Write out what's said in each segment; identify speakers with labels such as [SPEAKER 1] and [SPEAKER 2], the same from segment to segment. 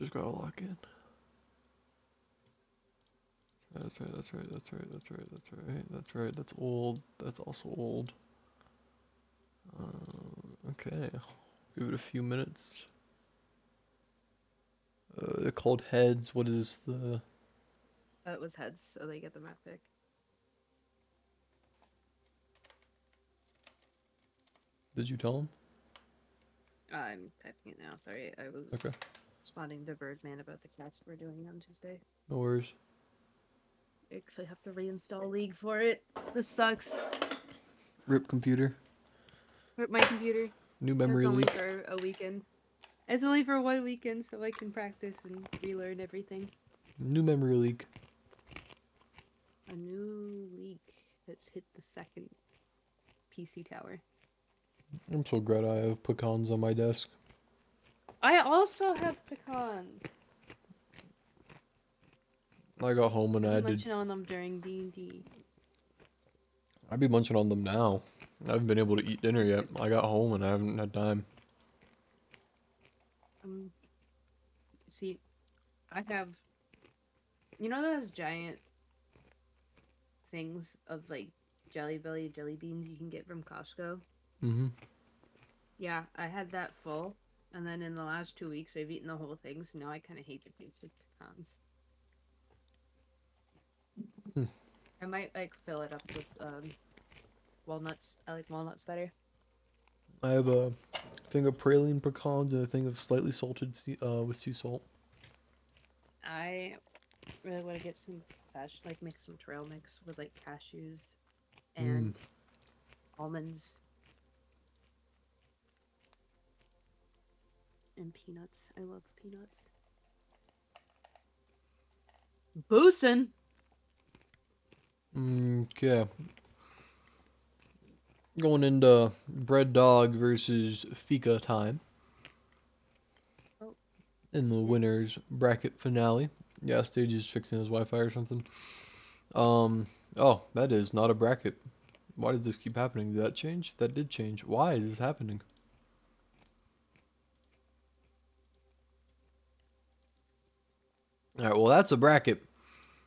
[SPEAKER 1] Just gotta lock in. That's right, that's right, that's right, that's right, that's right, that's right, that's old, that's also old. Okay, give it a few minutes. They're called heads, what is the...
[SPEAKER 2] It was heads, so they get the map pick.
[SPEAKER 1] Did you tell them?
[SPEAKER 2] I'm typing it now, sorry. I
[SPEAKER 1] Okay,
[SPEAKER 2] was responding to Birdman about the cast we're doing on Tuesday.
[SPEAKER 1] no worries.
[SPEAKER 2] I actually have to reinstall League for it. This sucks.
[SPEAKER 1] RIP computer,
[SPEAKER 2] Hurt my computer.
[SPEAKER 1] new
[SPEAKER 2] It's
[SPEAKER 1] memory
[SPEAKER 2] only
[SPEAKER 1] leak.
[SPEAKER 2] for a weekend. It's only for 1 weekend, so I can practice and relearn everything.
[SPEAKER 1] New memory leak.
[SPEAKER 2] A new leak has hit the second PC tower.
[SPEAKER 1] I'm so glad I have pecans on my desk.
[SPEAKER 2] I also have pecans.
[SPEAKER 1] I got home and
[SPEAKER 2] I've
[SPEAKER 1] I
[SPEAKER 2] been
[SPEAKER 1] had to...
[SPEAKER 2] munching on them during D&D.
[SPEAKER 1] I'd be munching on them now. I haven't been able to eat dinner yet. I got home and I haven't had time.
[SPEAKER 2] Um, see, I have, you know those giant things of like Jelly Belly jelly beans you can get from Costco?
[SPEAKER 1] Mm-hmm.
[SPEAKER 2] Yeah, I had that full, and then in the last 2 weeks I've eaten the whole thing, so now I kind of hate the taste of pecans.
[SPEAKER 1] Hmm.
[SPEAKER 2] I might like fill it up with walnuts. I like walnuts better.
[SPEAKER 1] I have a thing of praline pecans and a thing of slightly salted with sea salt.
[SPEAKER 2] I really want to get some like make some trail mix with like cashews
[SPEAKER 1] Mm.
[SPEAKER 2] and almonds and peanuts. I love peanuts. Boosin'.
[SPEAKER 1] Okay. Going into Bread Dog versus Fika time
[SPEAKER 2] Oh,
[SPEAKER 1] in the
[SPEAKER 2] yeah.
[SPEAKER 1] winners bracket finale. Yeah, Stage is fixing his Wi-Fi or something. Um. Oh, that is not a bracket. Why does this keep happening? Did that change? That did change. Why is this happening? All right. Well, that's a bracket,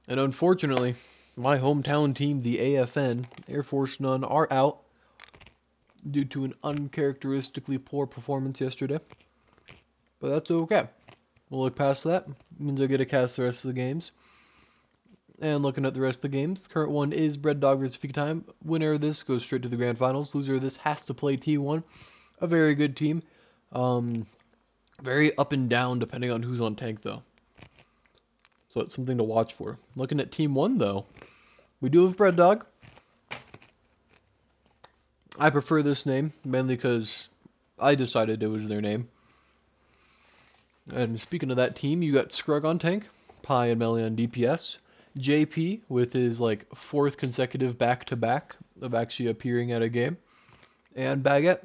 [SPEAKER 1] and unfortunately, my hometown team, the AFN Air Force None, are out due to an uncharacteristically poor performance yesterday. But that's okay. We'll look past that. It means I get to cast the rest of the games. And looking at the rest of the games, the current one is Bread Dog vs. Fika Time. Winner of this goes straight to the grand finals. Loser of this has to play T1. A very good team. Um, very up and down depending on who's on tank though. So it's something to watch for. Looking at Team 1 though, we do have Bread Dog. I prefer this name mainly because I decided it was their name. And speaking of that team, you got Scrug on tank, Pi and Melly on DPS, JP with his like fourth consecutive back-to-back of actually appearing at a game, and Baguette.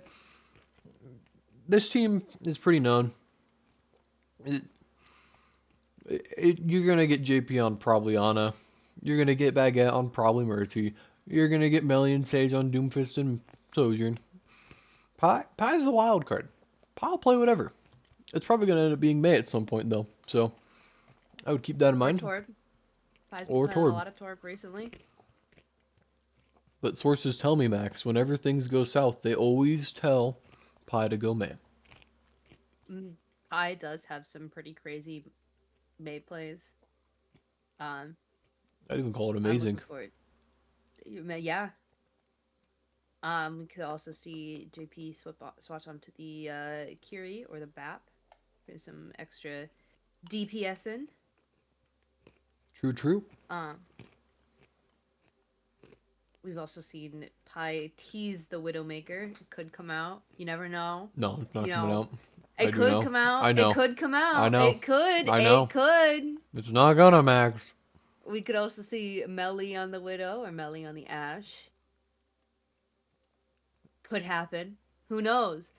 [SPEAKER 1] This team is pretty known. It, you're gonna get JP on probably Ana. You're gonna get Baguette on probably Mercy. You're gonna get Melly and Sage on Doomfist and Sojourn. Pie's the wild card. Pie will play whatever. It's probably gonna end up being May at some point though, so I would keep that in
[SPEAKER 2] Or
[SPEAKER 1] mind.
[SPEAKER 2] Torb. Pie's been
[SPEAKER 1] Or
[SPEAKER 2] playing a
[SPEAKER 1] Torb.
[SPEAKER 2] lot of Torb recently.
[SPEAKER 1] But sources tell me, Max, whenever things go south, they always tell Pi to go May.
[SPEAKER 2] Pie does have some pretty crazy May plays. Um,
[SPEAKER 1] I'd even call it
[SPEAKER 2] I'm
[SPEAKER 1] amazing.
[SPEAKER 2] looking forward. Yeah. We could also see JP swatch onto the Curie or the BAP for some extra DPS in.
[SPEAKER 1] True, true.
[SPEAKER 2] Um, we've also seen Pi tease the Widowmaker. It could come out. You never know.
[SPEAKER 1] No, it's
[SPEAKER 2] You
[SPEAKER 1] not coming
[SPEAKER 2] know,
[SPEAKER 1] out. I
[SPEAKER 2] it
[SPEAKER 1] do
[SPEAKER 2] could
[SPEAKER 1] know.
[SPEAKER 2] come out.
[SPEAKER 1] I
[SPEAKER 2] It
[SPEAKER 1] know.
[SPEAKER 2] could come
[SPEAKER 1] I
[SPEAKER 2] out.
[SPEAKER 1] know.
[SPEAKER 2] It could.
[SPEAKER 1] I
[SPEAKER 2] It
[SPEAKER 1] know.
[SPEAKER 2] could.
[SPEAKER 1] It's not gonna, Max.
[SPEAKER 2] We could also see Melly on the Widow or Melly on the Ash. Could happen. Who knows?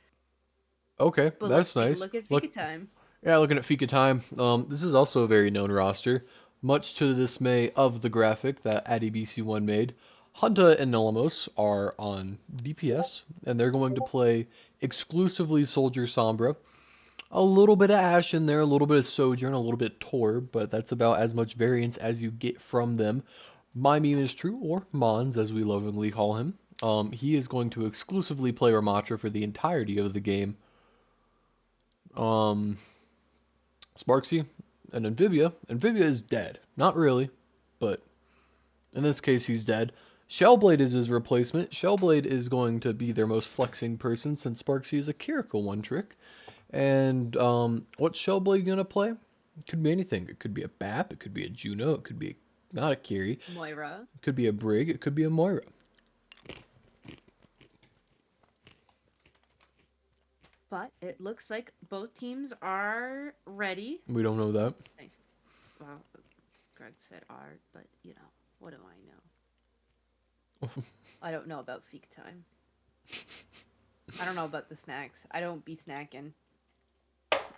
[SPEAKER 1] Okay,
[SPEAKER 2] But let's
[SPEAKER 1] that's
[SPEAKER 2] take a
[SPEAKER 1] nice.
[SPEAKER 2] look at
[SPEAKER 1] Look,
[SPEAKER 2] Fika time.
[SPEAKER 1] yeah, looking at Fika time. This is also a very known roster, much to the dismay of the graphic that ADBC1 made. Hunta and Nelamos are on DPS, and they're going to play exclusively Soldier Sombra. A little bit of Ash in there, a little bit of Sojourn, a little bit of Torb, but that's about as much variance as you get from them. My meme is true, or Mons, as we lovingly call him. He is going to exclusively play Ramattra for the entirety of the game. Um, Sparksy and Amphibia. Amphibia is dead. Not really, but in this case he's dead. Shellblade is his replacement. Shellblade is going to be their most flexing person since Sparksy is a Kiriko one-trick. And what's Shellblade gonna play? It could be anything. It could be a Bap, it could be a Juno, it could be not a Kiri.
[SPEAKER 2] Moira.
[SPEAKER 1] It could be a Brig, it could be a Moira.
[SPEAKER 2] But it looks like both teams are ready.
[SPEAKER 1] We don't know that.
[SPEAKER 2] Well, Greg said are, but you know, what do I know? I don't know about Fika time. I don't know about the snacks. I don't be snacking.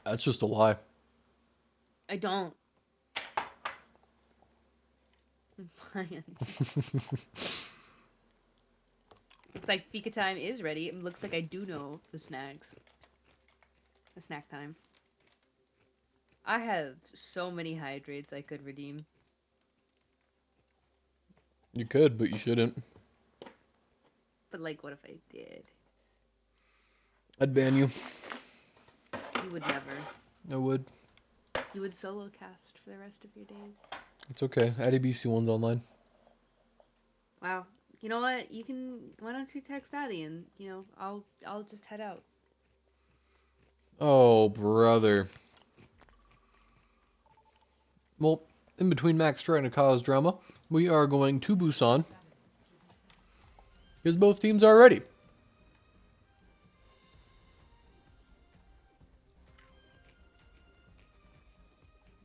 [SPEAKER 1] That's just a lie.
[SPEAKER 2] I don't. I'm playing. Looks like Fika time is ready. It looks like I do know the snacks. The snack time. I have so many hydrates I could redeem.
[SPEAKER 1] You could, but you shouldn't.
[SPEAKER 2] But like, what if I did?
[SPEAKER 1] I'd ban you.
[SPEAKER 2] You would never.
[SPEAKER 1] I would.
[SPEAKER 2] You would solo cast for the rest of your days.
[SPEAKER 1] It's okay. ADBC1's online.
[SPEAKER 2] Wow. You know what? You can. Why don't you text Addy and I'll just head out.
[SPEAKER 1] Oh, brother. Well, in between Max trying to cause drama, we are going to Busan. Because both teams are ready.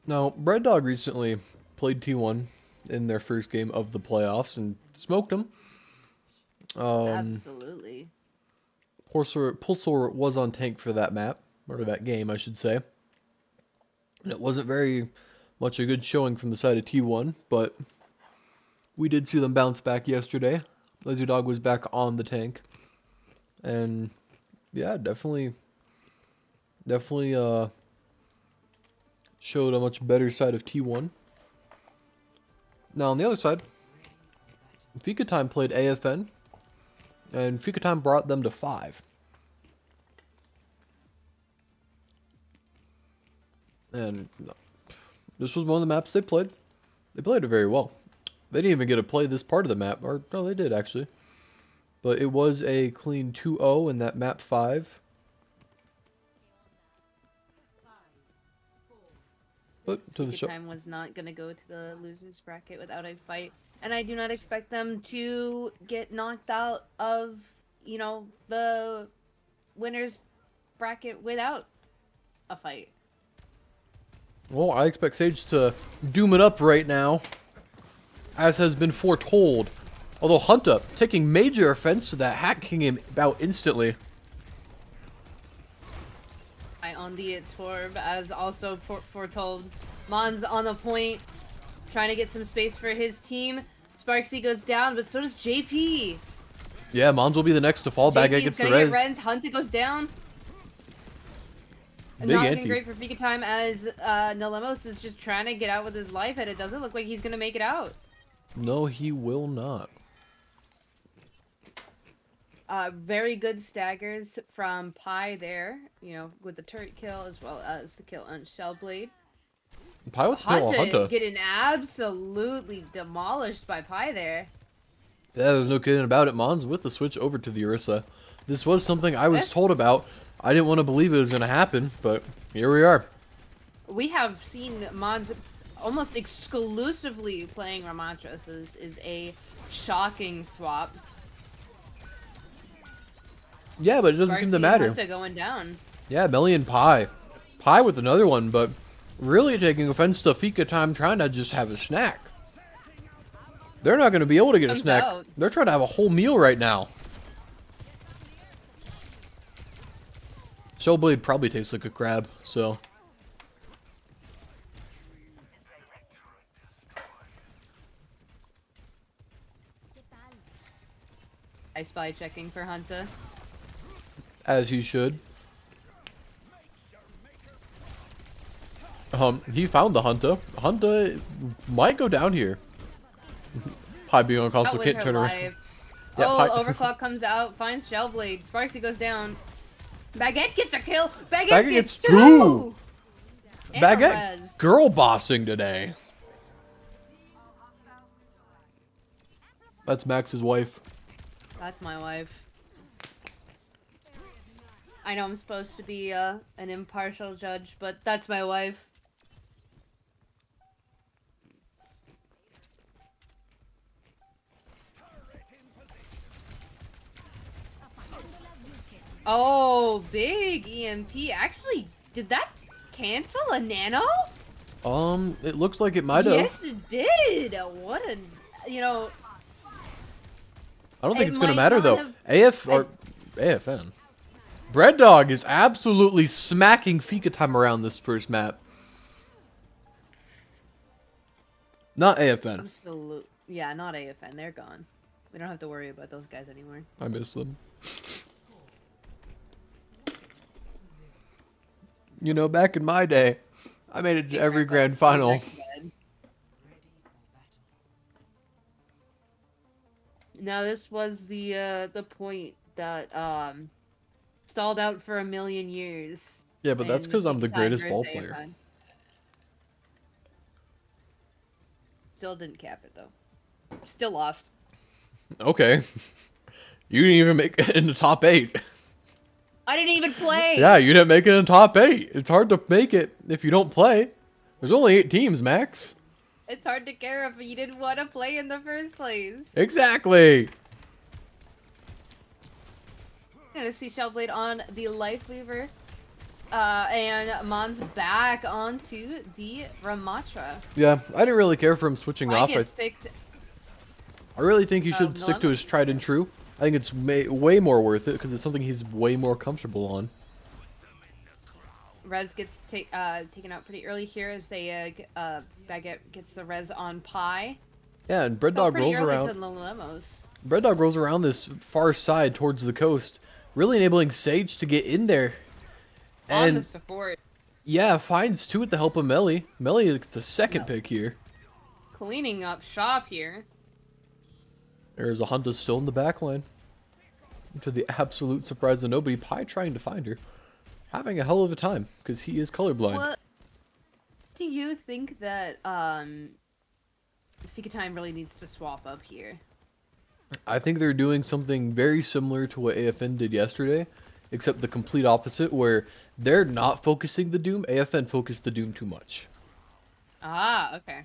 [SPEAKER 1] Now, Red Dog recently played T1 in their first game of the playoffs and smoked them.
[SPEAKER 2] Absolutely.
[SPEAKER 1] Pulsar was on tank for that map, or that game, I should say. And it wasn't very much a good showing from the side of T1, but we did see them bounce back yesterday. Lazy Dog was back on the tank. And yeah, definitely showed a much better side of T1. Now on the other side, Fika Time played AFN, and Fika Time brought them to 5. And this was one of the maps they played. They played it very well. They didn't even get to play this part of the map, or no, they did actually. But it was a clean 2-0 in that map 5. But to the show.
[SPEAKER 2] Time was not gonna go to the losers bracket without a fight, and I do not expect them to get knocked out of the winners bracket without a fight.
[SPEAKER 1] Well, I expect Sage to doom it up right now, as has been foretold. Although Hunter taking major offense to that, hacking him out instantly.
[SPEAKER 2] On the Torb, as also foretold. Mons on the point, trying to get some space for his team. Sparksy goes down, but so does JP.
[SPEAKER 1] Yeah, Mons will be the next to fall back against the res.
[SPEAKER 2] Hunter goes down.
[SPEAKER 1] Big
[SPEAKER 2] Not
[SPEAKER 1] anti.
[SPEAKER 2] looking great for Fika Time, as Nolemos is just trying to get out with his life, and it doesn't look like he's gonna make it out.
[SPEAKER 1] No, he will not.
[SPEAKER 2] Very good staggers from Pi there, with the turret kill as well as the kill on Shellblade.
[SPEAKER 1] Pi with Hunter
[SPEAKER 2] getting absolutely demolished by Pi there.
[SPEAKER 1] Yeah, there's no kidding about it. Mons with the switch over to the Orisa. This was something I was told about. I didn't want to believe it was going to happen, but here we are.
[SPEAKER 2] We have seen Mons almost exclusively playing Ramattra, so this is a shocking swap.
[SPEAKER 1] Yeah, but it doesn't seem to matter.
[SPEAKER 2] Hunter going down.
[SPEAKER 1] Yeah, Melly and Pi. Pi with another one, but really taking offense to Fika Time trying to just have a snack. They're not going to be able to get a snack.
[SPEAKER 2] Out.
[SPEAKER 1] They're trying to have a whole meal right now. Shellblade probably tastes like a crab, so.
[SPEAKER 2] I spy checking for Hunter.
[SPEAKER 1] As he should. He found the Hunter. Hunter might go down here. Pi being on console
[SPEAKER 2] Out with
[SPEAKER 1] can't
[SPEAKER 2] her
[SPEAKER 1] turn around.
[SPEAKER 2] life.
[SPEAKER 1] Yeah,
[SPEAKER 2] Oh,
[SPEAKER 1] Pi
[SPEAKER 2] Overclock comes out, finds Shellblade. Sparksy goes down. Baguette gets a kill. Baguette,
[SPEAKER 1] Baguette
[SPEAKER 2] gets
[SPEAKER 1] gets
[SPEAKER 2] 2! And a
[SPEAKER 1] Baguette
[SPEAKER 2] res.
[SPEAKER 1] girl bossing today. That's Max's wife.
[SPEAKER 2] That's my wife. I know I'm supposed to be an impartial judge, but that's my wife. Oh, big EMP. Actually, did that cancel a nano?
[SPEAKER 1] It looks like it might have.
[SPEAKER 2] Yes, it did. What a, you know.
[SPEAKER 1] I don't think
[SPEAKER 2] It
[SPEAKER 1] it's gonna
[SPEAKER 2] might
[SPEAKER 1] matter
[SPEAKER 2] not
[SPEAKER 1] though.
[SPEAKER 2] have-
[SPEAKER 1] AF or AFN. Bread Dog is absolutely smacking Fika time around this first map. Not AFN.
[SPEAKER 2] Absolute. Yeah, not AFN. They're gone. We don't have to worry about those guys anymore.
[SPEAKER 1] I miss them. You know, back in my day, I made it to every grand final.
[SPEAKER 2] Now this was the point that stalled out for a million years.
[SPEAKER 1] Yeah, but that's
[SPEAKER 2] in
[SPEAKER 1] because I'm the
[SPEAKER 2] Fika time
[SPEAKER 1] greatest
[SPEAKER 2] versus
[SPEAKER 1] ball player.
[SPEAKER 2] AFN. Still didn't cap it though. Still lost.
[SPEAKER 1] Okay. You didn't even make it in the top 8.
[SPEAKER 2] I didn't even play.
[SPEAKER 1] Yeah, you didn't make it in the top 8. It's hard to make it if you don't play. There's only 8 teams, Max.
[SPEAKER 2] It's hard to care if you didn't want to play in the first place.
[SPEAKER 1] Exactly.
[SPEAKER 2] Gonna see Shellblade on the Lifeweaver. And Mon's back onto the Ramatra.
[SPEAKER 1] Yeah, I didn't really care for him switching off.
[SPEAKER 2] Gets picked.
[SPEAKER 1] I really think he should stick to his tried and true. I think it's way more worth it because it's something he's way more comfortable on.
[SPEAKER 2] Res gets taken out pretty early here as they Baguette gets the res on Pi.
[SPEAKER 1] Yeah, and Bread Dog rolls around. Bread Dog rolls around this far side towards the coast, really enabling Sage to get in there.
[SPEAKER 2] On the support.
[SPEAKER 1] Yeah, finds 2 with the help of Melly. Melly is the second pick here.
[SPEAKER 2] Cleaning up shop here.
[SPEAKER 1] There's a Honda still in the back line. To the absolute surprise of nobody, Pi trying to find her. Having a hell of a time, because he is colorblind.
[SPEAKER 2] What do you think that Fika Time really needs to swap up here?
[SPEAKER 1] I think they're doing something very similar to what AFN did yesterday, except the complete opposite, where they're not focusing the Doom. AFN focused the Doom too much.
[SPEAKER 2] Ah, okay.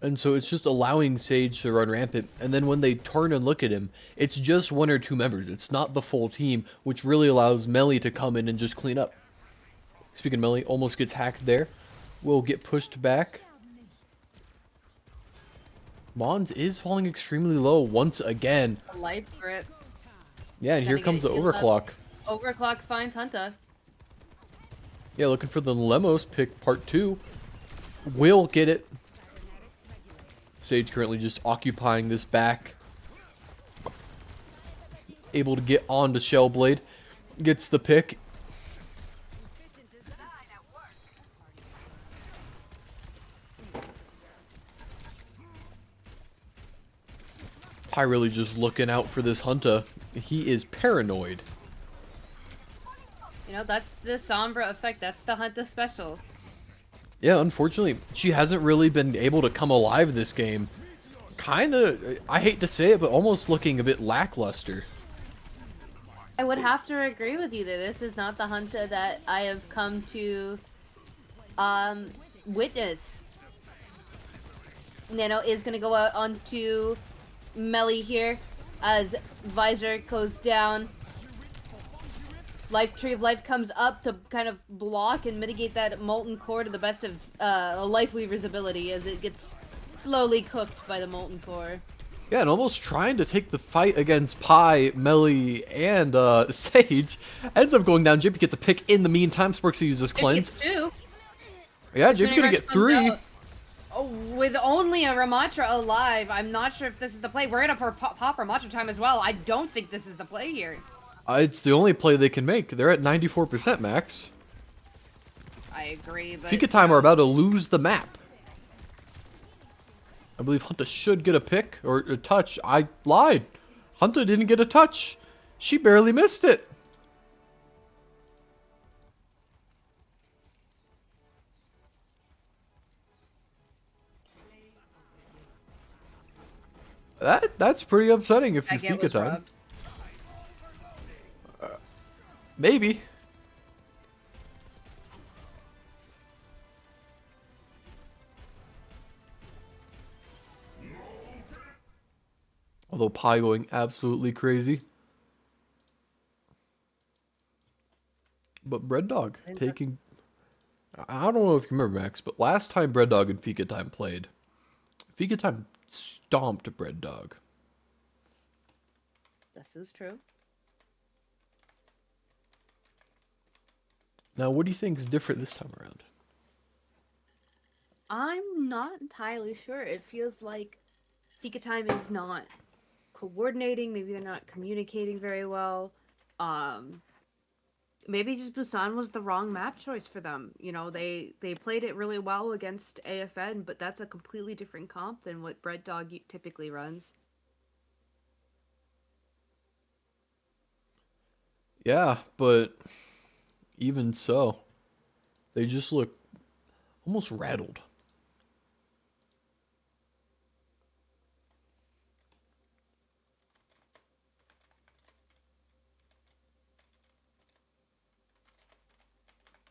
[SPEAKER 1] And so it's just allowing Sage to run rampant, and then when they turn and look at him, it's just 1 or 2 members. It's not the full team, which really allows Melly to come in and just clean up. Speaking of Melly, almost gets hacked there. Will get pushed back. Mons is falling extremely low once again.
[SPEAKER 2] Life grip.
[SPEAKER 1] Yeah, and here comes the overclock.
[SPEAKER 2] Overclock finds Hunter.
[SPEAKER 1] Yeah, looking for the Lemos pick part 2. Will get it. Sage currently just occupying this back. Able to get onto Shellblade. Gets the pick. Pi really just looking out for this Hunter. He is paranoid.
[SPEAKER 2] You know, that's the Sombra effect. That's the Hunter special.
[SPEAKER 1] Yeah, unfortunately, she hasn't really been able to come alive this game. Kinda, I hate to say it, but almost looking a bit lackluster.
[SPEAKER 2] I would have to agree with you that this is not the Hunter that I have come to witness. Nano is going to go out onto Melly here as Visor goes down. Tree of Life comes up to kind of block and mitigate that Molten Core to the best of Lifeweaver's ability as it gets slowly cooked by the Molten Core.
[SPEAKER 1] Yeah, and almost trying to take the fight against Pi, Melly, and Sage. Ends up going down. Jippy gets a pick in the meantime. Sparksy uses Cleanse.
[SPEAKER 2] Gets 2.
[SPEAKER 1] Yeah, Jippy's gonna get 3.
[SPEAKER 2] Oh, with only a Ramatra alive, I'm not sure if this is the play. We're gonna pop Ramatra time as well. I don't think this is the play here.
[SPEAKER 1] It's the only play they can make. They're at 94% max.
[SPEAKER 2] I agree, but
[SPEAKER 1] Fika time are about to lose the map. I believe Hunter should get a pick or a touch. I lied. Hunter didn't get a touch. She barely missed it. That's pretty upsetting if you
[SPEAKER 2] That get
[SPEAKER 1] Fika
[SPEAKER 2] was
[SPEAKER 1] time.
[SPEAKER 2] rubbed.
[SPEAKER 1] Maybe. Although Pi going absolutely crazy. But Bread Dog taking... I don't know if you remember, Max, but last time Bread Dog and Fika Time played, Fika Time stomped Bread Dog.
[SPEAKER 2] This is true.
[SPEAKER 1] Now, what do you think is different this time around?
[SPEAKER 2] I'm not entirely sure. It feels like Fika Time is not coordinating. Maybe they're not communicating very well. Maybe just Busan was the wrong map choice for them. You know, they played it really well against AFN, but that's a completely different comp than what Bread Dog typically runs.
[SPEAKER 1] Yeah, but even so, they just look almost rattled.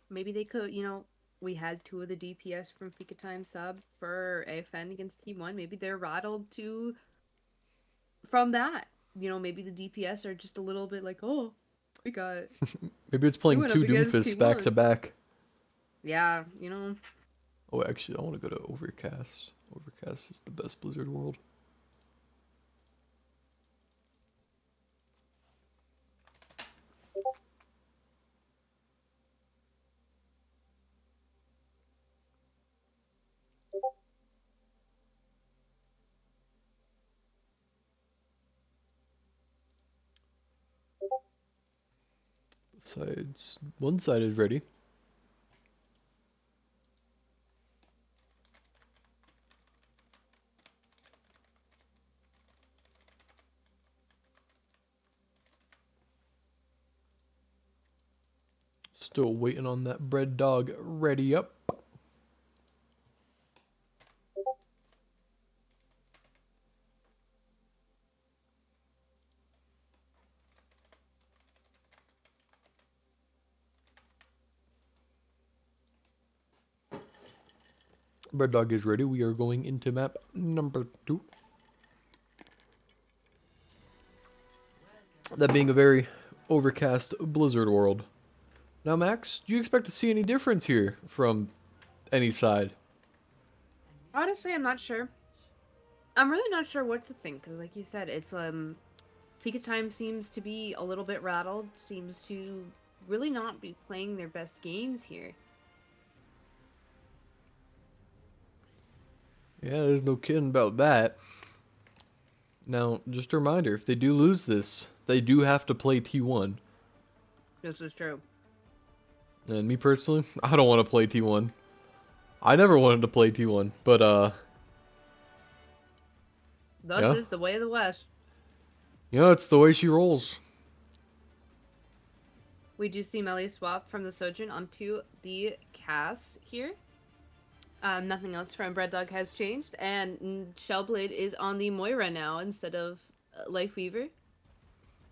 [SPEAKER 2] Maybe they could, we had two of the DPS from Fika Time sub for AFN against Team 1. Maybe they're rattled too from that. Maybe the DPS are just a little bit like, oh,
[SPEAKER 1] Maybe it's
[SPEAKER 2] we
[SPEAKER 1] playing
[SPEAKER 2] went up
[SPEAKER 1] two
[SPEAKER 2] against
[SPEAKER 1] Doomfists back to
[SPEAKER 2] T1.
[SPEAKER 1] back.
[SPEAKER 2] Yeah,
[SPEAKER 1] Oh, actually, I want to go to Overcast. Overcast is the best Blizzard world. Sides, one side is ready. Still waiting on that Bread Dog ready up. Bread Dog is ready. We are going into map number 2. That being a very overcast Blizzard world. Now, Max, do you expect to see any difference here from any side?
[SPEAKER 2] honestly, I'm not sure. I'm really not sure what to think because, like you said, it's Fika Time seems to be a little bit rattled. Seems to really not be playing their best games here.
[SPEAKER 1] Yeah, there's no kidding about that. Now, just a reminder, if they do lose this, they do have to play T1.
[SPEAKER 2] This is true.
[SPEAKER 1] And me personally, I don't want to play T1. I never wanted to play T1, but
[SPEAKER 2] Thus
[SPEAKER 1] yeah.
[SPEAKER 2] is the way of the West.
[SPEAKER 1] You know, it's the way she rolls.
[SPEAKER 2] We do see Melly swap from the Sojourn onto the Cass here. Nothing else from Bread Dog has changed, and Shellblade is on the Moira now instead of Life Weaver.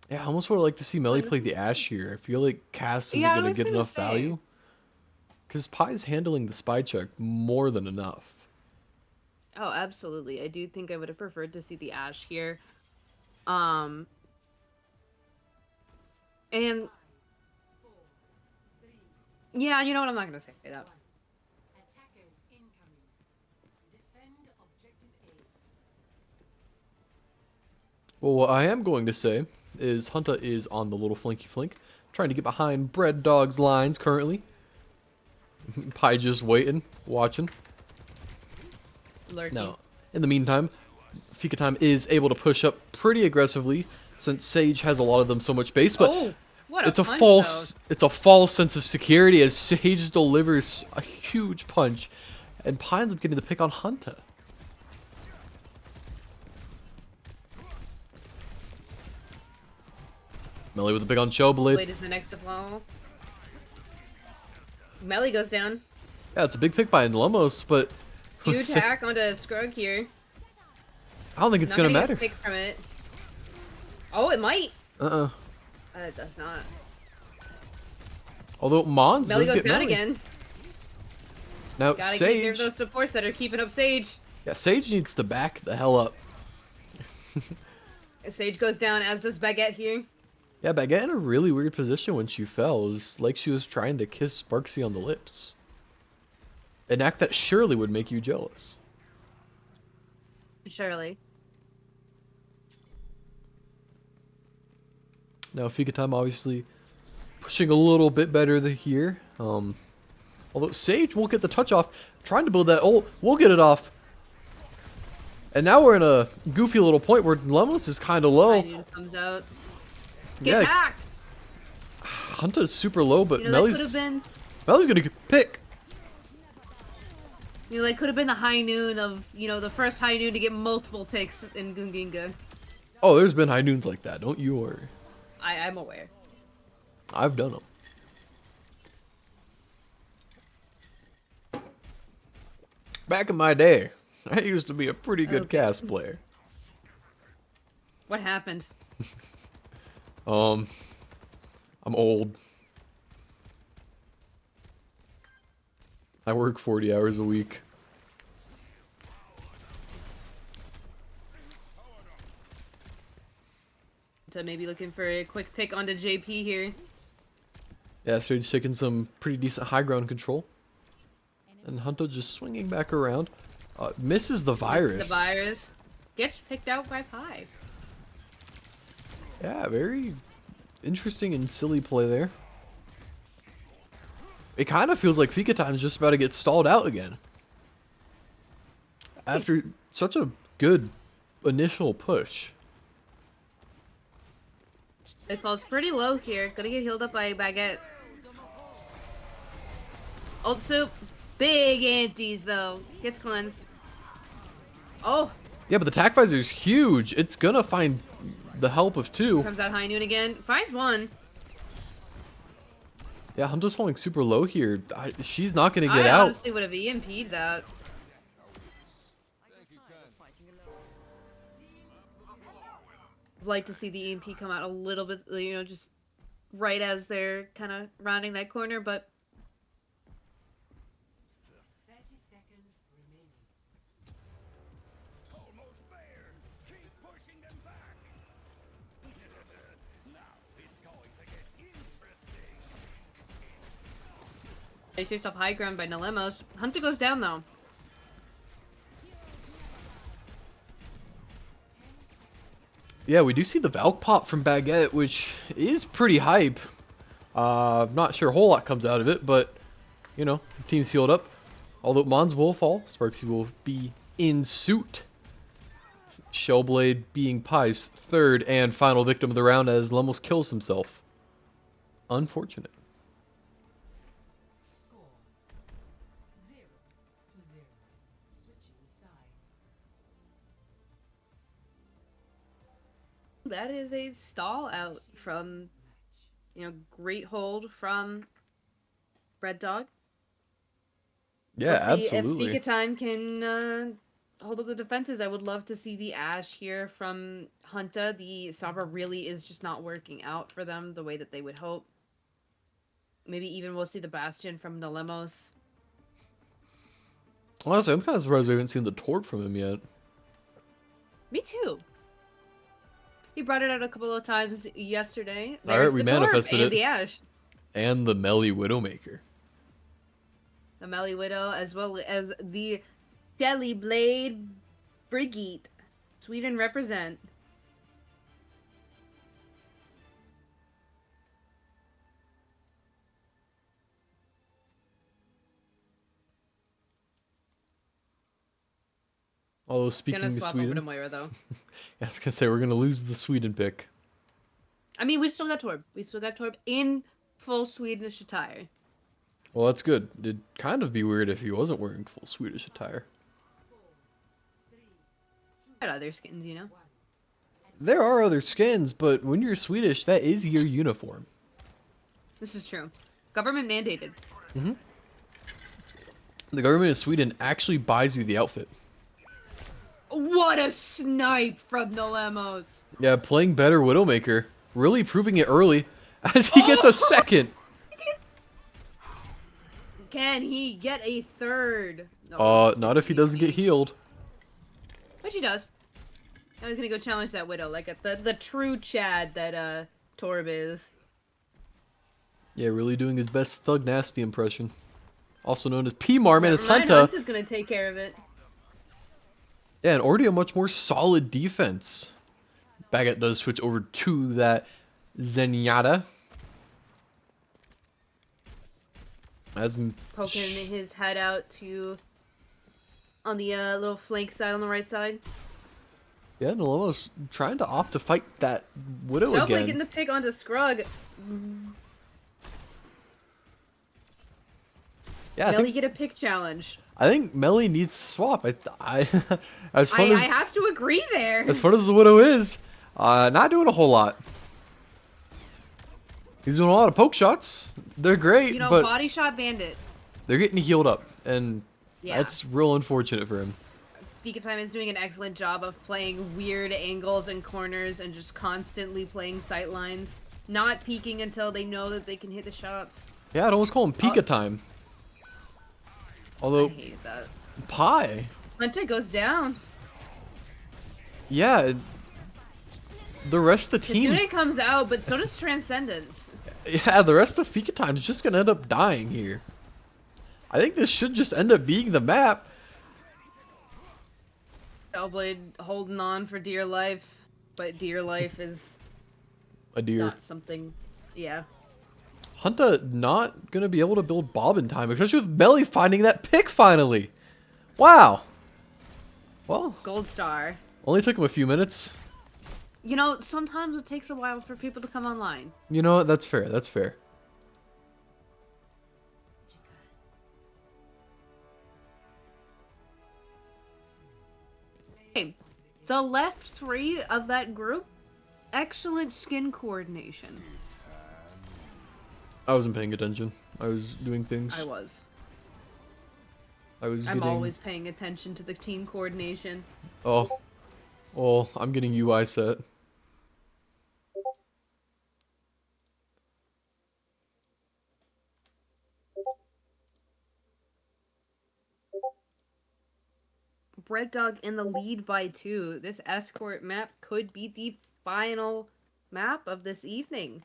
[SPEAKER 1] Yeah, I almost would like to see Melly
[SPEAKER 2] Fun.
[SPEAKER 1] play the Ashe here. I feel like Cass isn't
[SPEAKER 2] Yeah, I
[SPEAKER 1] going to
[SPEAKER 2] was
[SPEAKER 1] get
[SPEAKER 2] gonna
[SPEAKER 1] enough
[SPEAKER 2] say.
[SPEAKER 1] value. Because Pie's handling the spy check more than enough.
[SPEAKER 2] Oh, absolutely. I do think I would have preferred to see the Ashe here. And yeah, you know what? I'm not gonna say that.
[SPEAKER 1] Well, what I am going to say is Hunter is on the little flinky flink, trying to get behind Bread Dog's lines currently. Pie just waiting, watching.
[SPEAKER 2] Lurking.
[SPEAKER 1] Now, in the meantime, Fika Time is able to push up pretty aggressively, since Sage has a lot of them so much base, but
[SPEAKER 2] Oh, what a
[SPEAKER 1] it's a
[SPEAKER 2] punch though.
[SPEAKER 1] false sense of security as Sage delivers a huge punch, and Pi ends up getting the pick on Hunter. Melee with a pick on Showblade.
[SPEAKER 2] Blade is the next to fall. Melly goes down.
[SPEAKER 1] Yeah, it's a big pick by Lemos, but
[SPEAKER 2] Huge hack onto Scrug here.
[SPEAKER 1] I don't think it's
[SPEAKER 2] Not
[SPEAKER 1] gonna
[SPEAKER 2] gonna
[SPEAKER 1] matter.
[SPEAKER 2] get picked from it. Oh, it might. It does not.
[SPEAKER 1] Although Mons
[SPEAKER 2] Melly
[SPEAKER 1] does
[SPEAKER 2] goes
[SPEAKER 1] get
[SPEAKER 2] down
[SPEAKER 1] Melly.
[SPEAKER 2] again.
[SPEAKER 1] Now
[SPEAKER 2] Gotta take care of
[SPEAKER 1] Sage.
[SPEAKER 2] those supports that are keeping up Sage.
[SPEAKER 1] Yeah, Sage needs to back the hell up.
[SPEAKER 2] Sage goes down, as does Baguette here.
[SPEAKER 1] Yeah, Baguette in a really weird position when she fell. It was like she was trying to kiss Sparksy on the lips. An act that surely would make you jealous.
[SPEAKER 2] Surely.
[SPEAKER 1] Now Fika time obviously pushing a little bit better here. Although Sage won't get the touch off. Trying to build that ult. We'll get it off. And now we're in a goofy little point where Lemos is kind of low.
[SPEAKER 2] Dude comes out. Gets hacked!
[SPEAKER 1] Hunter's super low, but
[SPEAKER 2] You know, that could have been...
[SPEAKER 1] Melly's gonna pick.
[SPEAKER 2] You know, that could have been the high noon of, you know, the first high noon to get multiple picks in Gunginga.
[SPEAKER 1] Oh, there's been high noons like that. Don't you worry.
[SPEAKER 2] I'm aware.
[SPEAKER 1] I've done them. Back in my day, I used to be a pretty good cast player.
[SPEAKER 2] What happened?
[SPEAKER 1] I'm old. I work 40 hours a week.
[SPEAKER 2] So maybe looking for a quick pick onto JP here.
[SPEAKER 1] Yeah, so he's taking some pretty decent high ground control. And Hunter just swinging back around. Misses the virus.
[SPEAKER 2] The virus. Gets picked out by Pi.
[SPEAKER 1] Yeah, very interesting and silly play there. It kind of feels like Fika Time's just about to get stalled out again. After such a good initial push.
[SPEAKER 2] It falls pretty low here. Gonna get healed up by Baguette. Also, big antis though. Gets cleansed. Oh!
[SPEAKER 1] Yeah, but the tack visor is huge. It's gonna find the help of two.
[SPEAKER 2] Comes out high noon again. Finds one.
[SPEAKER 1] Yeah, Hunter's falling super low here. She's not gonna get
[SPEAKER 2] I
[SPEAKER 1] out.
[SPEAKER 2] honestly would have EMP'd that. I'd like to see the EMP come out a little bit, you know, just right as they're kind of rounding that corner, but
[SPEAKER 3] 30 seconds remaining.
[SPEAKER 4] Almost there. Keep pushing them back. Now it's going to get interesting.
[SPEAKER 2] they takes off high ground by Nalemos. Hunter goes down though.
[SPEAKER 1] Yeah, we do see the Valk pop from Baguette, which is pretty hype. Not sure a whole lot comes out of it, but, you know, team's healed up. Although Mons will fall, Sparksy will be in suit. Shellblade being Pi's third and final victim of the round as Lemos kills himself. Unfortunate.
[SPEAKER 3] Score 0-0. Switching sides.
[SPEAKER 2] That is a stall out from, you know, great hold from Red Dog.
[SPEAKER 1] Yeah,
[SPEAKER 2] We'll see
[SPEAKER 1] absolutely.
[SPEAKER 2] if Fika Time can hold up the defenses. I would love to see the Ashe here from Hunter. The Sombra really is just not working out for them the way that they would hope. Maybe even we'll see the Bastion from Nalemos.
[SPEAKER 1] Honestly, I'm kind of surprised we haven't seen the Torque from him yet.
[SPEAKER 2] Me too. He brought it out a couple of times yesterday.
[SPEAKER 1] All right,
[SPEAKER 2] There's
[SPEAKER 1] we
[SPEAKER 2] the Torb
[SPEAKER 1] manifested
[SPEAKER 2] and
[SPEAKER 1] it.
[SPEAKER 2] the Ashe.
[SPEAKER 1] And the Melee Widowmaker.
[SPEAKER 2] The Melly Widow, as well as the Shelly Blade Brigitte. Sweden represent.
[SPEAKER 1] Although speaking
[SPEAKER 2] Gonna
[SPEAKER 1] of
[SPEAKER 2] swap over to
[SPEAKER 1] Sweden,
[SPEAKER 2] Moira though.
[SPEAKER 1] yeah, I was gonna say we're gonna lose the Sweden pick.
[SPEAKER 2] I mean, we still got Torb. We still got Torb in full Swedish attire.
[SPEAKER 1] Well, that's good. It'd kind of be weird if he wasn't wearing full Swedish attire.
[SPEAKER 2] Got other skins, you know.
[SPEAKER 1] There are other skins, but when you're Swedish, that is your uniform.
[SPEAKER 2] This is true. Government mandated.
[SPEAKER 1] hmm The government of Sweden actually buys you the outfit.
[SPEAKER 2] What a snipe from the Lemos.
[SPEAKER 1] Yeah, playing better Widowmaker, really proving it early, as he gets a second.
[SPEAKER 2] Can he get a third? No,
[SPEAKER 1] Not if he doesn't get healed.
[SPEAKER 2] But she does. I was gonna go challenge that Widow, like the true Chad that Torb is.
[SPEAKER 1] Yeah, really doing his best Thug Nasty impression. Also known as P-Marm, and it's
[SPEAKER 2] Never mind,
[SPEAKER 1] Hunta.
[SPEAKER 2] Hunta's gonna take care of it.
[SPEAKER 1] Yeah, and already a much more solid defense. Baguette does switch over to that Zenyatta. As
[SPEAKER 2] Poking his head out on the little flank side on the right side.
[SPEAKER 1] yeah, Nolomo's trying to opt to fight that Widow
[SPEAKER 2] Shellblade
[SPEAKER 1] again.
[SPEAKER 2] getting the pick onto Scrug.
[SPEAKER 1] Yeah,
[SPEAKER 2] Melly get a pick challenge.
[SPEAKER 1] I think Melly needs to swap. I as
[SPEAKER 2] I
[SPEAKER 1] fun as
[SPEAKER 2] have to agree there.
[SPEAKER 1] as fun as the Widow is, not doing a whole lot. He's doing a lot of poke shots. They're great,
[SPEAKER 2] You know,
[SPEAKER 1] but
[SPEAKER 2] body shot bandit.
[SPEAKER 1] they're getting healed up, and
[SPEAKER 2] Yeah.
[SPEAKER 1] that's real unfortunate for him.
[SPEAKER 2] Fika Time is doing an excellent job of playing weird angles and corners and just constantly playing sight lines. Not peeking until they know that they can hit the shots.
[SPEAKER 1] Yeah, I'd almost call him Pika time.
[SPEAKER 2] I
[SPEAKER 1] Although
[SPEAKER 2] hate that.
[SPEAKER 1] Pie,
[SPEAKER 2] Hunter goes down.
[SPEAKER 1] yeah, the rest of the team,
[SPEAKER 2] Kitsune comes out, but so does Transcendence.
[SPEAKER 1] yeah, the rest of Fika time is just gonna end up dying here. I think this should just end up being the map.
[SPEAKER 2] Hellblade holding on for dear life, but dear life is
[SPEAKER 1] A deer.
[SPEAKER 2] not something. Yeah.
[SPEAKER 1] Hunta not gonna be able to build Bob in time, especially with Melly finding that pick finally. Wow. Well,
[SPEAKER 2] Gold star.
[SPEAKER 1] only took him a few minutes.
[SPEAKER 2] You know, sometimes it takes a while for people to come online.
[SPEAKER 1] You know what? That's fair. That's fair.
[SPEAKER 2] Okay, the left three of that group, excellent skin coordination.
[SPEAKER 1] I wasn't paying attention. I was doing things.
[SPEAKER 2] I was.
[SPEAKER 1] I was
[SPEAKER 2] I'm
[SPEAKER 1] getting.
[SPEAKER 2] always paying attention to the team coordination.
[SPEAKER 1] Oh. Well, I'm getting UI set.
[SPEAKER 2] Bread Dog in the lead by 2. This escort map could be the final map of this evening.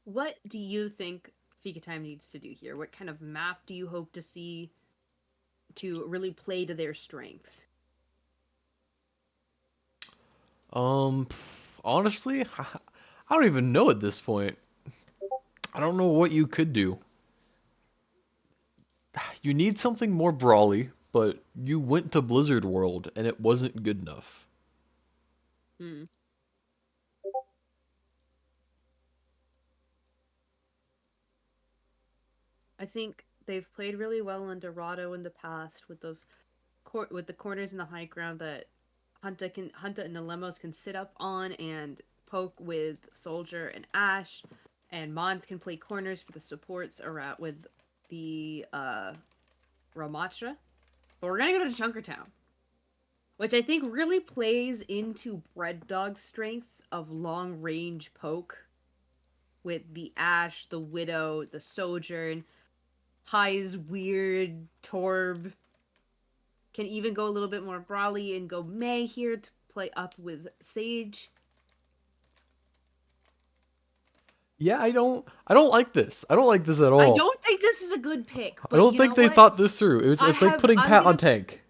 [SPEAKER 2] What do you think Fika Time needs to do here? What kind of map do you hope to see to really play to their strengths?
[SPEAKER 1] Honestly, I don't even know at this point. I don't know what you could do. You need something more brawly, but you went to Blizzard World and it wasn't good enough.
[SPEAKER 2] Hmm. I think they've played really well in Dorado in the past with those with the corners and the high ground that Hunta and the Lemos can sit up on and poke with Soldier and Ash, and Mons can play corners for the supports around with the Ramatra. But we're gonna go to Chunkertown, which I think really plays into Bread Dog's strength of long range poke with the Ash, the Widow, the Sojourn. High's weird Torb can even go a little bit more brawly and go May here to play up with Sage.
[SPEAKER 1] Yeah, I don't like this. I don't like this at all.
[SPEAKER 2] I don't think this is a good pick. But
[SPEAKER 1] I don't
[SPEAKER 2] you
[SPEAKER 1] think
[SPEAKER 2] know
[SPEAKER 1] they
[SPEAKER 2] what?
[SPEAKER 1] thought this through. It's like putting
[SPEAKER 2] I'm
[SPEAKER 1] Pat
[SPEAKER 2] gonna-
[SPEAKER 1] on tank.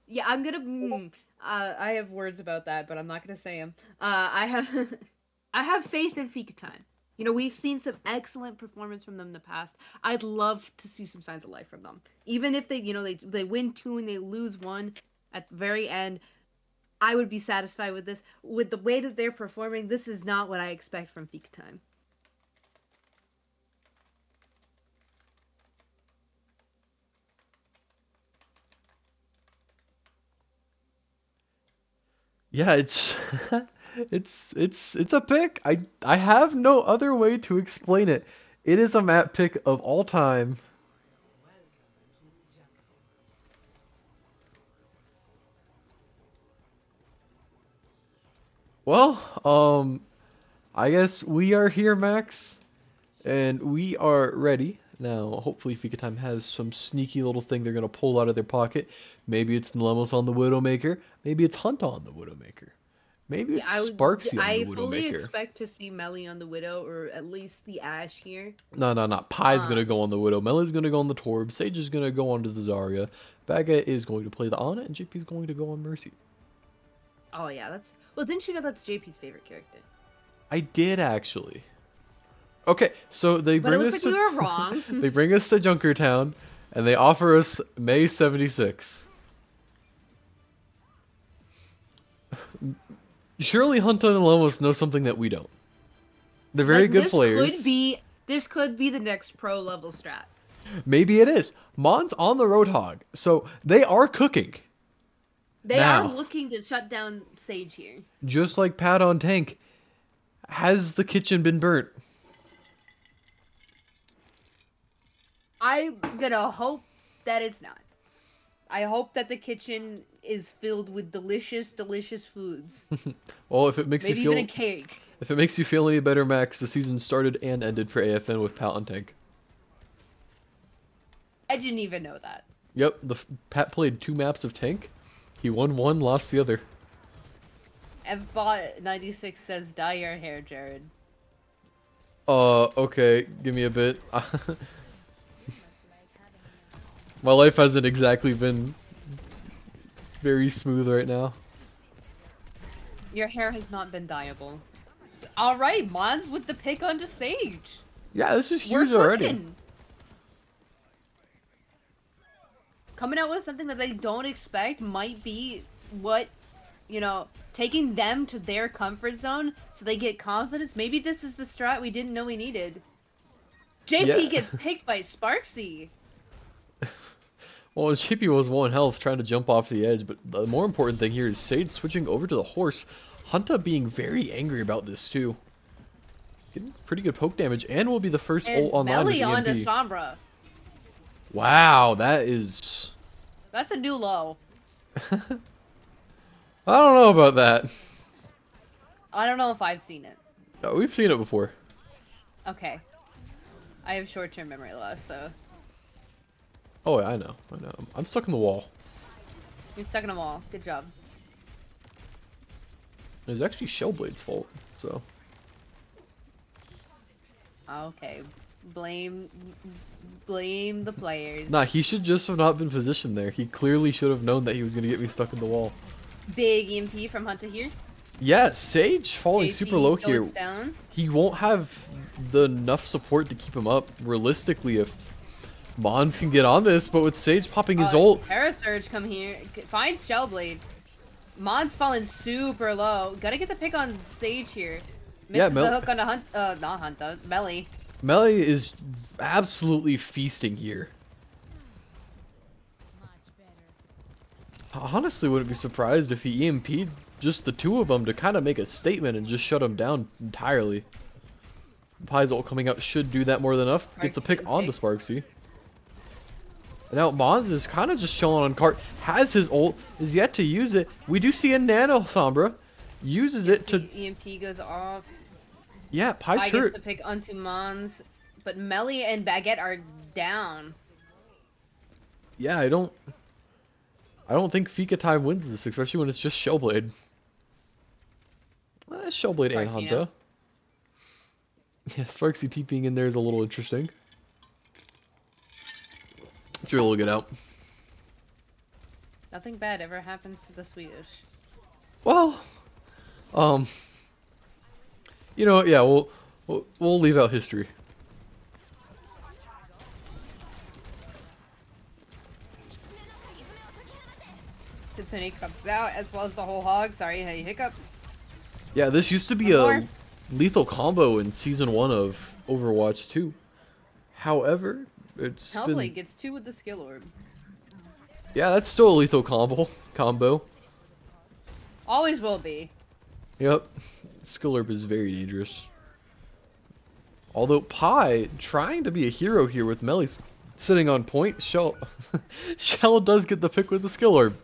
[SPEAKER 2] Yeah, I'm gonna. I have words about that, but I'm not gonna say them. I have. I have faith in Fika time. You know, we've seen some excellent performance from them in the past. I'd love to see some signs of life from them. Even if they, they win 2 and they lose 1 at the very end, I would be satisfied with this. With the way that they're performing, this is not what I expect from Fika time.
[SPEAKER 1] Yeah, it's it's a pick. I have no other way to explain it. It is a map pick of all time. Well, I guess we are here, Max, and we are ready. Now, hopefully Fika Time has some sneaky little thing they're gonna pull out of their pocket. Maybe it's Nlemos on the Widowmaker. Maybe it's Hunt on the Widowmaker. Maybe
[SPEAKER 2] Yeah,
[SPEAKER 1] it's Sparksy on the
[SPEAKER 2] I fully
[SPEAKER 1] Widowmaker.
[SPEAKER 2] expect to see Melly on the Widow or at least the Ash here.
[SPEAKER 1] No, no, no. Pie's gonna
[SPEAKER 2] Um,
[SPEAKER 1] go on the Widow. Melly's gonna go on the Torb. Sage is gonna go on to the Zarya. Baguette is going to play the Ana, and JP's going to go on Mercy.
[SPEAKER 2] oh yeah, didn't you know that's JP's favorite character?
[SPEAKER 1] I did actually. Okay, so they
[SPEAKER 2] But it
[SPEAKER 1] bring
[SPEAKER 2] looks
[SPEAKER 1] us
[SPEAKER 2] like we
[SPEAKER 1] to
[SPEAKER 2] were wrong.
[SPEAKER 1] they bring us to Junkertown, and they offer us May 76. Surely Hunt and Lomos know something that we don't. They're very
[SPEAKER 2] Like,
[SPEAKER 1] good players.
[SPEAKER 2] This could be the next pro level strat.
[SPEAKER 1] Maybe it is. Mon's on the Roadhog, so they are cooking.
[SPEAKER 2] They
[SPEAKER 1] Now.
[SPEAKER 2] are looking to shut down Sage here.
[SPEAKER 1] Just like Pat on Tank. Has the kitchen been burnt?
[SPEAKER 2] I'm gonna hope that it's not. I hope that the kitchen is filled with delicious, delicious foods.
[SPEAKER 1] Well, if it makes
[SPEAKER 2] Maybe
[SPEAKER 1] you
[SPEAKER 2] even
[SPEAKER 1] feel
[SPEAKER 2] a cake.
[SPEAKER 1] if it makes you feel any better, Max, the season started and ended for AFN with Pat on Tank.
[SPEAKER 2] I didn't even know that.
[SPEAKER 1] Yep, Pat played 2 maps of Tank. He won one, lost the other.
[SPEAKER 2] FBot96 says, dye your hair, Jared.
[SPEAKER 1] Okay, give me a bit. My life hasn't exactly been very smooth right now.
[SPEAKER 2] Your hair has not been dyeable. Alright, Mons with the pick onto Sage.
[SPEAKER 1] Yeah, this is
[SPEAKER 2] We're
[SPEAKER 1] huge already.
[SPEAKER 2] cooking. Coming out with something that they don't expect might be what, taking them to their comfort zone so they get confidence. Maybe this is the strat we didn't know we needed. JP
[SPEAKER 1] Yeah.
[SPEAKER 2] gets picked by Sparksy.
[SPEAKER 1] Well, JP was 1 health trying to jump off the edge, but the more important thing here is Sage switching over to the horse. Hunta being very angry about this too. Getting pretty good poke damage, and will be the first
[SPEAKER 2] And
[SPEAKER 1] ult online with
[SPEAKER 2] Melly onto
[SPEAKER 1] EMP.
[SPEAKER 2] Sombra.
[SPEAKER 1] Wow, that is...
[SPEAKER 2] That's a new low.
[SPEAKER 1] I don't know about that.
[SPEAKER 2] I don't know if I've seen it.
[SPEAKER 1] No, we've seen it before.
[SPEAKER 2] Okay. I have short-term memory loss, so...
[SPEAKER 1] Oh, yeah, I know. I'm stuck in the wall.
[SPEAKER 2] You're stuck in a wall. Good job.
[SPEAKER 1] It's actually Shellblade's fault, so...
[SPEAKER 2] Okay. Blame the players.
[SPEAKER 1] Nah, he should just have not been positioned there. He clearly should have known that he was going to get me stuck in the wall.
[SPEAKER 2] Big EMP from Hunter here.
[SPEAKER 1] Yeah, Sage falling
[SPEAKER 2] JP
[SPEAKER 1] super low here.
[SPEAKER 2] goes down.
[SPEAKER 1] He won't have the enough support to keep him up. Realistically, if Mons can get on this, but with Sage popping his ult...
[SPEAKER 2] Parasurge come here. Finds Shellblade. Mon's falling super low. Gotta get the pick on Sage here.
[SPEAKER 1] Yeah,
[SPEAKER 2] Misses the hook on the not Hunter. Melly.
[SPEAKER 1] Melee is absolutely feasting here. Honestly, wouldn't be surprised if he EMP'd just the 2 of them to kind of make a statement and just shut him down entirely. Pie's ult coming out should do that more than enough. Gets a pick on the Sparksy. And now Mons is kind of just chilling on cart. Has his ult, is yet to use it. We do see a Nano Sombra. Uses it to...
[SPEAKER 2] EMP goes off.
[SPEAKER 1] Yeah, Pie's
[SPEAKER 2] Pie
[SPEAKER 1] hurt.
[SPEAKER 2] gets the pick onto Mons. But Melly and Baguette are down.
[SPEAKER 1] Yeah, I don't think Fika time wins this, especially when it's just Shellblade. Shellblade and
[SPEAKER 2] Sparksy
[SPEAKER 1] Hunta.
[SPEAKER 2] now.
[SPEAKER 1] Yeah, Sparksy TPing in there is a little interesting. Drill will get out.
[SPEAKER 2] Nothing bad ever happens to the Swedish.
[SPEAKER 1] Well, You know, yeah, we'll leave out history.
[SPEAKER 2] Kitsune comes out as well as the whole hog. Sorry, hey, hiccuped.
[SPEAKER 1] Yeah, this used to be
[SPEAKER 2] One
[SPEAKER 1] a
[SPEAKER 2] more.
[SPEAKER 1] lethal combo in season 1 of Overwatch 2. However, it's
[SPEAKER 2] Hellblade
[SPEAKER 1] been
[SPEAKER 2] gets 2 with the skill orb.
[SPEAKER 1] yeah, that's still a lethal combo.
[SPEAKER 2] Always will be.
[SPEAKER 1] Yep. Skill Orb is very dangerous. Although Pi trying to be a hero here with Melly sitting on point, Shell Shell does get the pick with the Skill Orb.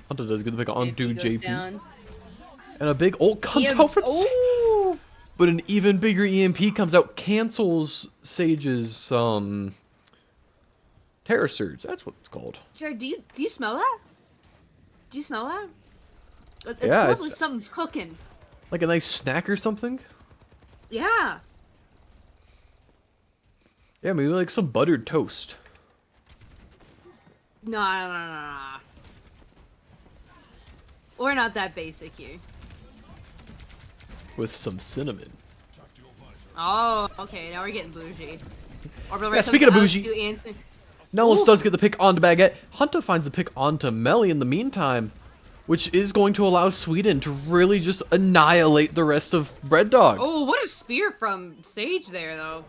[SPEAKER 1] Hunter does get the pick onto
[SPEAKER 2] JP goes
[SPEAKER 1] JP.
[SPEAKER 2] down.
[SPEAKER 1] And a big ult comes
[SPEAKER 2] EM
[SPEAKER 1] out for
[SPEAKER 2] oh!
[SPEAKER 1] but an even bigger EMP comes out, cancels Sage's Terror Surge. That's what it's called.
[SPEAKER 2] Jared, do you smell that? Do you smell that? It
[SPEAKER 1] Yeah,
[SPEAKER 2] smells like something's cooking.
[SPEAKER 1] Like a nice snack or something?
[SPEAKER 2] Yeah.
[SPEAKER 1] Yeah, maybe like some buttered toast.
[SPEAKER 2] No. We're not that basic here.
[SPEAKER 1] With some cinnamon.
[SPEAKER 2] Oh, okay. Now we're getting bougie.
[SPEAKER 1] Yeah, speaking of bougie, Nellis
[SPEAKER 2] Ooh.
[SPEAKER 1] does get the pick onto Baguette. Hunter finds the pick onto Melly in the meantime, which is going to allow Sweden to really just annihilate the rest of Bread Dog.
[SPEAKER 2] Oh, what a spear from Sage there, though.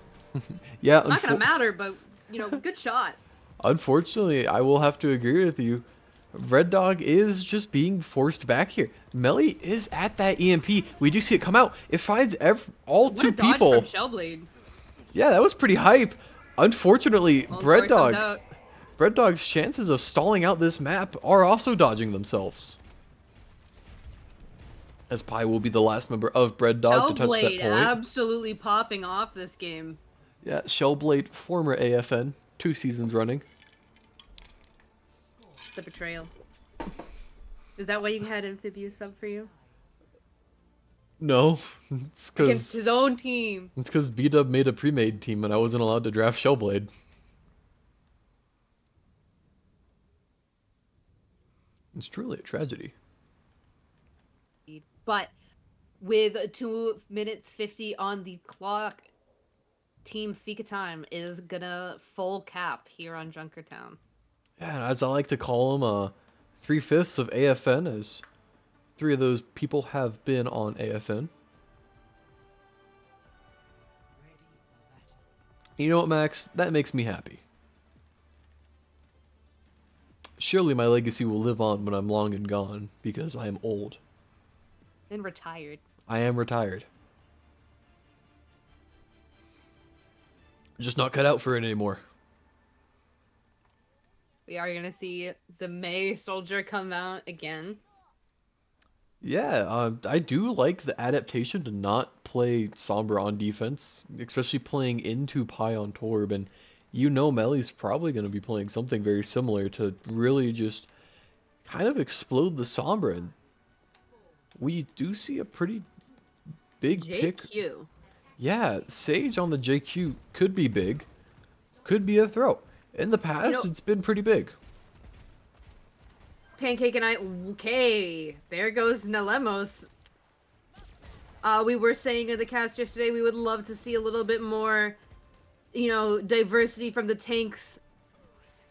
[SPEAKER 1] Yeah,
[SPEAKER 2] It's not gonna matter, but you know, good shot.
[SPEAKER 1] unfortunately, I will have to agree with you. Red Dog is just being forced back here. Melly is at that EMP. We do see it come out. It finds all
[SPEAKER 2] What
[SPEAKER 1] two
[SPEAKER 2] a dodge
[SPEAKER 1] people.
[SPEAKER 2] from Shellblade.
[SPEAKER 1] Yeah, that was pretty hype. Unfortunately,
[SPEAKER 2] Well,
[SPEAKER 1] Bread
[SPEAKER 2] Thor comes
[SPEAKER 1] Dog.
[SPEAKER 2] out.
[SPEAKER 1] Bread Dog's chances of stalling out this map are also dodging themselves. As Pi will be the last member of Bread Dog to touch that
[SPEAKER 2] Shellblade
[SPEAKER 1] point.
[SPEAKER 2] absolutely popping off this game.
[SPEAKER 1] Yeah, Shellblade, former AFN, 2 seasons running.
[SPEAKER 2] The betrayal. Is that why you had Amphibious sub for you?
[SPEAKER 1] No, it's
[SPEAKER 2] Against
[SPEAKER 1] because
[SPEAKER 2] his own team.
[SPEAKER 1] B-Dub made a pre-made team and I wasn't allowed to draft Shellblade. It's truly a tragedy.
[SPEAKER 2] But with 2 minutes 50 on the clock, Team Fika Time is gonna full cap here on Junkertown.
[SPEAKER 1] Yeah, and as I like to call them, 3/5 of AFN, as 3 of those people have been on AFN. You know what, Max? That makes me happy. Surely my legacy will live on when I'm long and gone, because I am old.
[SPEAKER 2] And retired.
[SPEAKER 1] I am retired. Just not cut out for it anymore.
[SPEAKER 2] We are gonna see the May soldier come out again.
[SPEAKER 1] Yeah, I do like the adaptation to not play Sombra on defense, especially playing into Pi on Torb, and you know Melly's probably going to be playing something very similar to really just kind of explode the Sombra. And we do see a pretty big pick.
[SPEAKER 2] JQ.
[SPEAKER 1] Yeah, Sage on the JQ could be big, could be a throw. In the past, it's been pretty big.
[SPEAKER 2] Pancake and I. Okay, there goes Nalemos. We were saying in the cast yesterday we would love to see a little bit more, you know, diversity from the tanks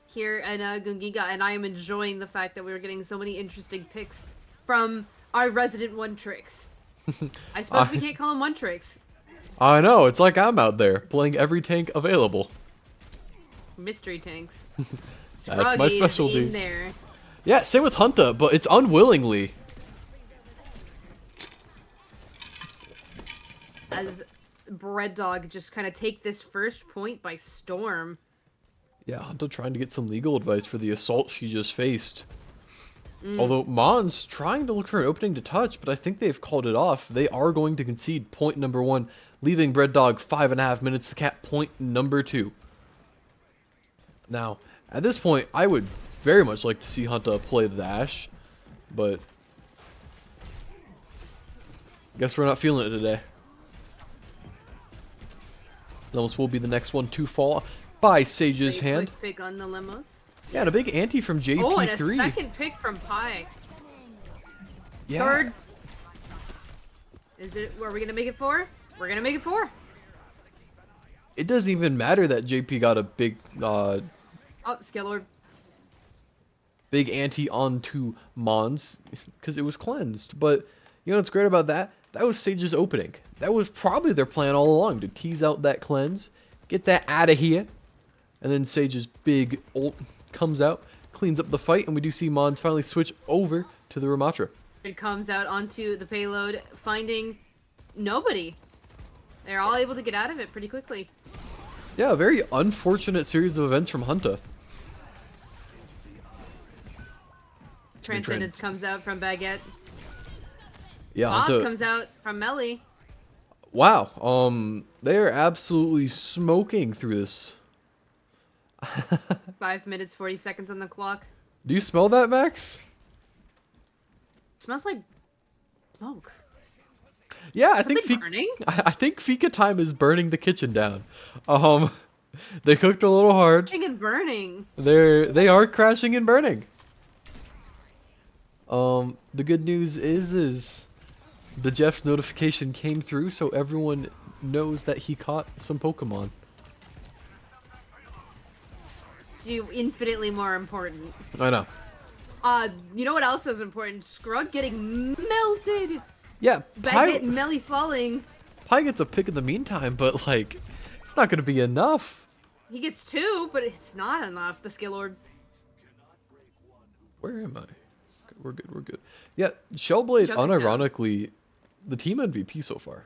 [SPEAKER 2] here at Gungiga, and I am enjoying the fact that we were getting so many interesting picks from our resident one tricks. I suppose we can't call them one tricks.
[SPEAKER 1] I know, it's like I'm out there playing every tank available.
[SPEAKER 2] Mystery tanks.
[SPEAKER 1] That's my
[SPEAKER 2] Scroggy is
[SPEAKER 1] specialty.
[SPEAKER 2] in there.
[SPEAKER 1] Yeah, same with Hunter, but it's unwillingly.
[SPEAKER 2] As Bread Dog just kind of take this first point by storm.
[SPEAKER 1] Yeah, Hunter trying to get some legal advice for the assault she just faced. Although Mon's trying to look for an opening to touch, but I think they've called it off. They are going to concede point number 1, leaving Bread Dog 5.5 minutes to cap point number 2. Now, at this point, I would very much like to see Hunter play the dash, but guess we're not feeling it today. Nellis will be the next one to fall. by Sage's
[SPEAKER 2] Very
[SPEAKER 1] hand.
[SPEAKER 2] quick pick on the limos.
[SPEAKER 1] Yeah, and a big ante from
[SPEAKER 2] Oh, and a
[SPEAKER 1] JP3.
[SPEAKER 2] second pick from Pi.
[SPEAKER 1] Yeah.
[SPEAKER 2] Third. Are we gonna make it 4? We're gonna make it 4.
[SPEAKER 1] It doesn't even matter that JP got a big
[SPEAKER 2] Oh, Skillord.
[SPEAKER 1] big ante onto Mons because it was cleansed. But you know what's great about that? That was Sage's opening. That was probably their plan all along, to tease out that cleanse, get that out of here, and then Sage's big ult comes out, cleans up the fight, and we do see Mons finally switch over to the Ramatra.
[SPEAKER 2] It comes out onto the payload, finding nobody. They're all able to get out of it pretty quickly.
[SPEAKER 1] Yeah, a very unfortunate series of events from Hunter.
[SPEAKER 2] Transcendence comes out from Baguette.
[SPEAKER 1] Yeah,
[SPEAKER 2] Bob
[SPEAKER 1] Hunter.
[SPEAKER 2] comes out from Melly.
[SPEAKER 1] Wow, they are absolutely smoking through this.
[SPEAKER 2] 5 minutes, 40 seconds on the clock.
[SPEAKER 1] Do you smell that, Max?
[SPEAKER 2] Smells like smoke.
[SPEAKER 1] Yeah, I
[SPEAKER 2] Something
[SPEAKER 1] think Fika,
[SPEAKER 2] burning?
[SPEAKER 1] I think Fika time is burning the kitchen down. They cooked a little hard.
[SPEAKER 2] Crashing and burning.
[SPEAKER 1] They are crashing and burning. The good news is the Jeff's notification came through, so everyone knows that he caught some Pokemon.
[SPEAKER 2] You infinitely more important.
[SPEAKER 1] I know.
[SPEAKER 2] You know what else is important? Scrug getting melted.
[SPEAKER 1] Yeah,
[SPEAKER 2] Baguette and Melly falling.
[SPEAKER 1] Pi gets a pick in the meantime, but like, it's not gonna be enough.
[SPEAKER 2] He gets 2, but it's not enough. The Skillord.
[SPEAKER 1] Where am I? We're good, we're good. Yeah, Shellblade,
[SPEAKER 2] Jumping down.
[SPEAKER 1] unironically, the team MVP so far.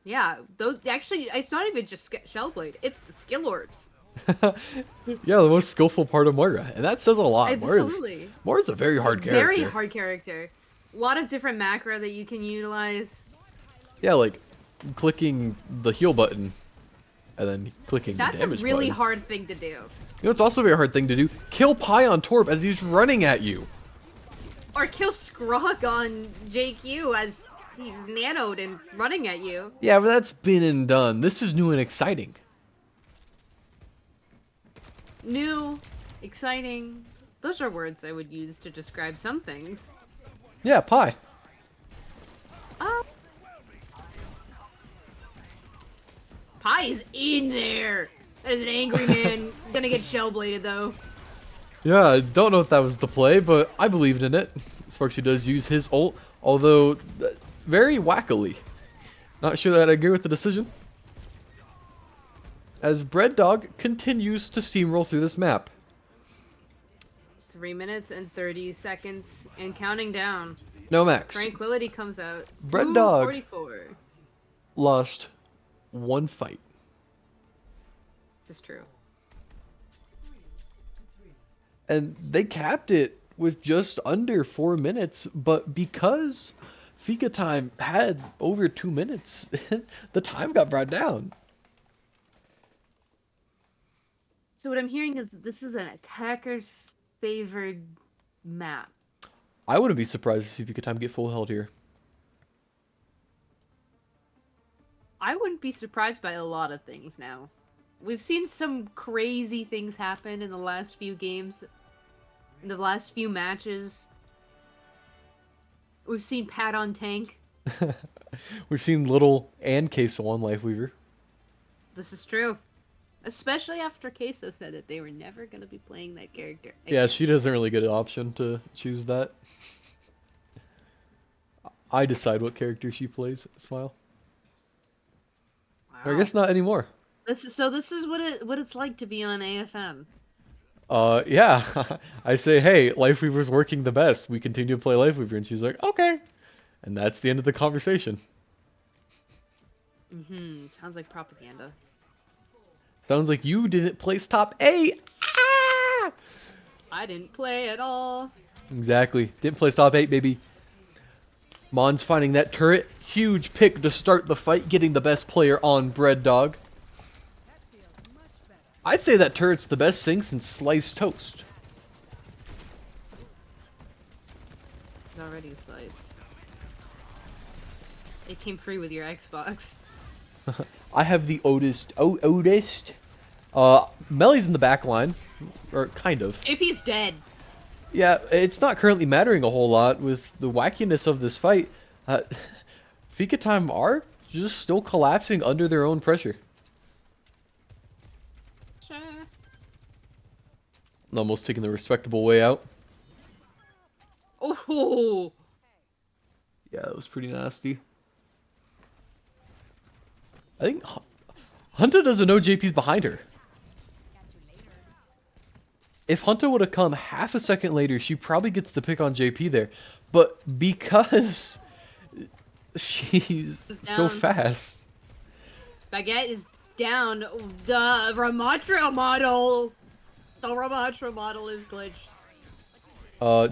[SPEAKER 2] Yeah, those actually, it's not even just Shellblade. It's the Skillords.
[SPEAKER 1] Yeah, the most skillful part of Moira, and that says a lot.
[SPEAKER 2] Absolutely.
[SPEAKER 1] Moira's a very hard character.
[SPEAKER 2] Very hard character. A lot of different macro that you can utilize.
[SPEAKER 1] Yeah, like clicking the heal button and then clicking
[SPEAKER 2] That's
[SPEAKER 1] the
[SPEAKER 2] a
[SPEAKER 1] damage
[SPEAKER 2] really
[SPEAKER 1] button.
[SPEAKER 2] hard thing to do.
[SPEAKER 1] You know, it's also a very hard thing to do. Kill Pi on Torb as he's running at you.
[SPEAKER 2] Or kill Scrog on JQ as he's nanoed and running at you.
[SPEAKER 1] Yeah, but that's been and done. This is new and exciting.
[SPEAKER 2] New, exciting. Those are words I would use to describe some things.
[SPEAKER 1] Yeah, Pi.
[SPEAKER 2] Pi is in there. That is an angry man. Gonna get shell-bladed though.
[SPEAKER 1] Yeah, I don't know if that was the play, but I believed in it. Sparksy does use his ult, although very wackily. Not sure that I agree with the decision. As Bread Dog continues to steamroll through this map.
[SPEAKER 2] 3 minutes and 30 seconds and counting down.
[SPEAKER 1] No, Max.
[SPEAKER 2] Tranquility comes out.
[SPEAKER 1] Bread Dog
[SPEAKER 2] 44.
[SPEAKER 1] lost one fight.
[SPEAKER 2] This is true.
[SPEAKER 1] And they capped it with just under 4 minutes, but because Fika time had over 2 minutes, the time got brought down.
[SPEAKER 2] So what I'm hearing is this is an attacker's favored map.
[SPEAKER 1] I wouldn't be surprised to see Fika time get full held here.
[SPEAKER 2] I wouldn't be surprised by a lot of things now. We've seen some crazy things happen in the last few games, in the last few matches. We've seen Pat on tank.
[SPEAKER 1] We've seen Little and Queso on Lifeweaver.
[SPEAKER 2] This is true. Especially after Queso said that they were never going to be playing that character.
[SPEAKER 1] Yeah, she doesn't really get an option to choose that. I decide what character she plays. Smile. Or I guess not anymore.
[SPEAKER 2] This is what it's like to be on AFM.
[SPEAKER 1] Yeah. I say, hey, Lifeweaver's working the best. We continue to play Lifeweaver. And she's like, okay. And that's the end of the conversation.
[SPEAKER 2] Sounds like propaganda.
[SPEAKER 1] Sounds like you didn't place top 8. Ah!
[SPEAKER 2] I didn't play at all.
[SPEAKER 1] Exactly. Didn't place top 8, baby. Mon's finding that turret. Huge pick to start the fight, getting the best player on Bread Dog. I'd say that turret's the best thing since sliced toast.
[SPEAKER 2] It's already sliced. It came free with your Xbox.
[SPEAKER 1] I have the oldest Melly's in the back line, or kind of.
[SPEAKER 2] JP's dead.
[SPEAKER 1] Yeah, it's not currently mattering a whole lot with the wackiness of this fight. Fika time are just still collapsing under their own pressure.
[SPEAKER 2] Sure.
[SPEAKER 1] Almost taking the respectable way out.
[SPEAKER 2] Oh.
[SPEAKER 1] Yeah, that was pretty nasty. I think Hunter doesn't know JP's behind her. If Hunter would have come half a second later, she probably gets the pick on JP there. But because she's so fast.
[SPEAKER 2] Baguette is down. The Ramatra model. The Ramatra model is glitched.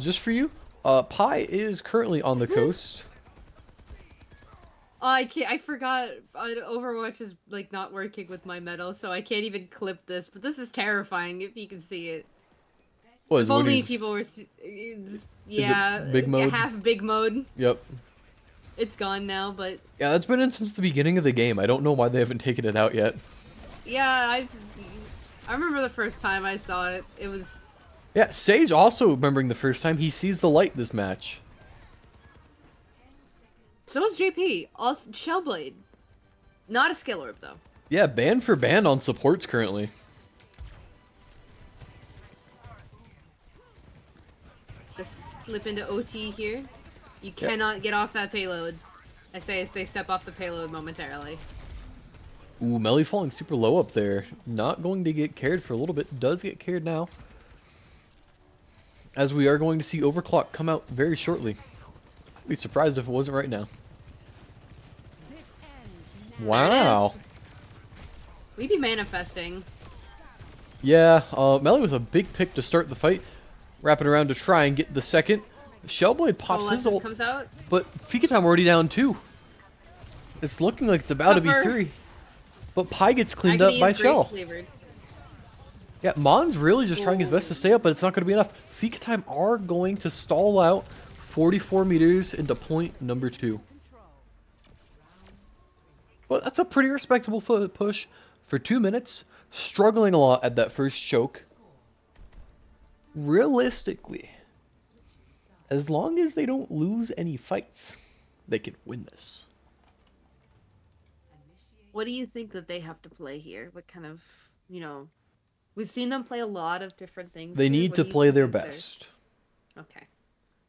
[SPEAKER 1] Just for you, Pi is currently on the coast.
[SPEAKER 2] Oh, I can't. I forgot. Overwatch is like not working with my medal, so I can't even clip this. But this is terrifying if you can see it.
[SPEAKER 1] What,
[SPEAKER 2] If only people were. Yeah,
[SPEAKER 1] big mode?
[SPEAKER 2] half big mode.
[SPEAKER 1] Yep.
[SPEAKER 2] It's gone now, but
[SPEAKER 1] Yeah, that's been in since the beginning of the game. I don't know why they haven't taken it out yet.
[SPEAKER 2] yeah, I remember the first time I saw it. It was.
[SPEAKER 1] Yeah, Sage also remembering the first time he sees the light this match.
[SPEAKER 2] So is JP. Also, Shellblade. Not a skill orb though.
[SPEAKER 1] Yeah, ban for ban on supports currently.
[SPEAKER 2] Just slip into OT here. You cannot get off that payload. I say as they step off the payload momentarily.
[SPEAKER 1] Ooh, Melly falling super low up there. Not going to get carried for a little bit. Does get carried now. As we are going to see Overclock come out very shortly. I'd be surprised if it wasn't right now. Wow.
[SPEAKER 2] We be manifesting.
[SPEAKER 1] Yeah, Melly with a big pick to start the fight. Wrapping around to try and get the second. Shellblade pops his ult,
[SPEAKER 2] comes out.
[SPEAKER 1] but Fika time already down 2. It's looking like it's about to be 3. But Pi gets cleaned up by Shell.
[SPEAKER 2] Flavored.
[SPEAKER 1] Yeah, Mon's really just trying his best to stay up, but it's not going to be enough. Fika time are going to stall out 44 meters into point number 2. Well, that's a pretty respectable foot push for 2 minutes. Struggling a lot at that first choke. Realistically, as long as they don't lose any fights, they can win this.
[SPEAKER 2] What do you think that they have to play here? What kind of, we've seen them play a lot of different things.
[SPEAKER 1] They
[SPEAKER 2] here.
[SPEAKER 1] need
[SPEAKER 2] What
[SPEAKER 1] to
[SPEAKER 2] do you
[SPEAKER 1] play
[SPEAKER 2] think
[SPEAKER 1] their
[SPEAKER 2] is their-
[SPEAKER 1] best.
[SPEAKER 2] Okay.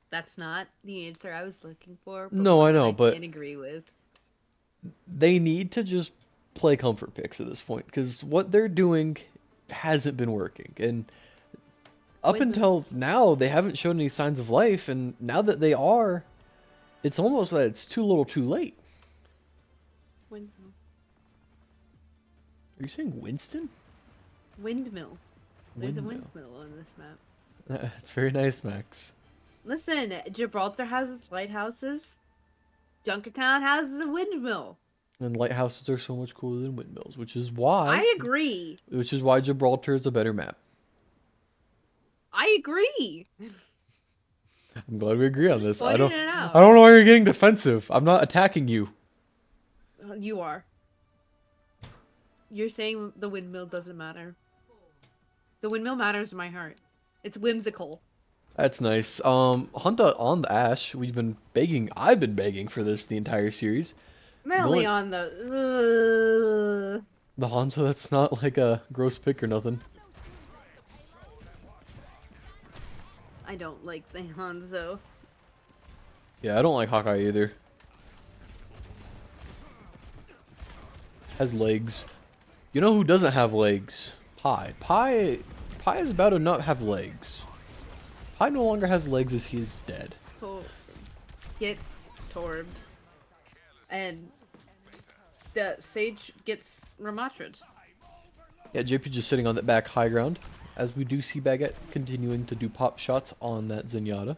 [SPEAKER 2] That's not the answer I was looking for. But
[SPEAKER 1] No,
[SPEAKER 2] one
[SPEAKER 1] I
[SPEAKER 2] that
[SPEAKER 1] know, but
[SPEAKER 2] can't agree with.
[SPEAKER 1] they need to just play comfort picks at this point, because what they're doing hasn't been working. And up until now, they haven't shown any signs of life, and now that they are, it's almost that it's too little too late.
[SPEAKER 2] Windmill.
[SPEAKER 1] Are you saying Winston?
[SPEAKER 2] Windmill. There's a
[SPEAKER 1] Windmill.
[SPEAKER 2] windmill on this map.
[SPEAKER 1] That's very nice, Max.
[SPEAKER 2] Listen, Gibraltar has lighthouses. Junkertown has a windmill.
[SPEAKER 1] And lighthouses are so much cooler than windmills, which is why
[SPEAKER 2] I agree.
[SPEAKER 1] Gibraltar is a better map.
[SPEAKER 2] I agree.
[SPEAKER 1] I'm glad we agree on this. I
[SPEAKER 2] Pointing
[SPEAKER 1] don't
[SPEAKER 2] it out.
[SPEAKER 1] know why you're getting defensive. I'm not attacking you.
[SPEAKER 2] You are. You're saying the windmill doesn't matter. The windmill matters in my heart. It's whimsical.
[SPEAKER 1] That's nice. Hunta on the Ash. I've been begging for this the entire series.
[SPEAKER 2] Mainly on the.
[SPEAKER 1] The Hanzo, that's not like a gross pick or nothing.
[SPEAKER 2] I don't like the Hanzo.
[SPEAKER 1] Yeah, I don't like Hawkeye either. Has legs. You know who doesn't have legs? Pi. Pi is about to not have legs. Pi no longer has legs as he is dead.
[SPEAKER 2] Gets Torbed. And the Sage gets Ramatra'd.
[SPEAKER 1] Yeah, JP just sitting on that back high ground. As we do see Baguette continuing to do pop shots on that Zenyatta.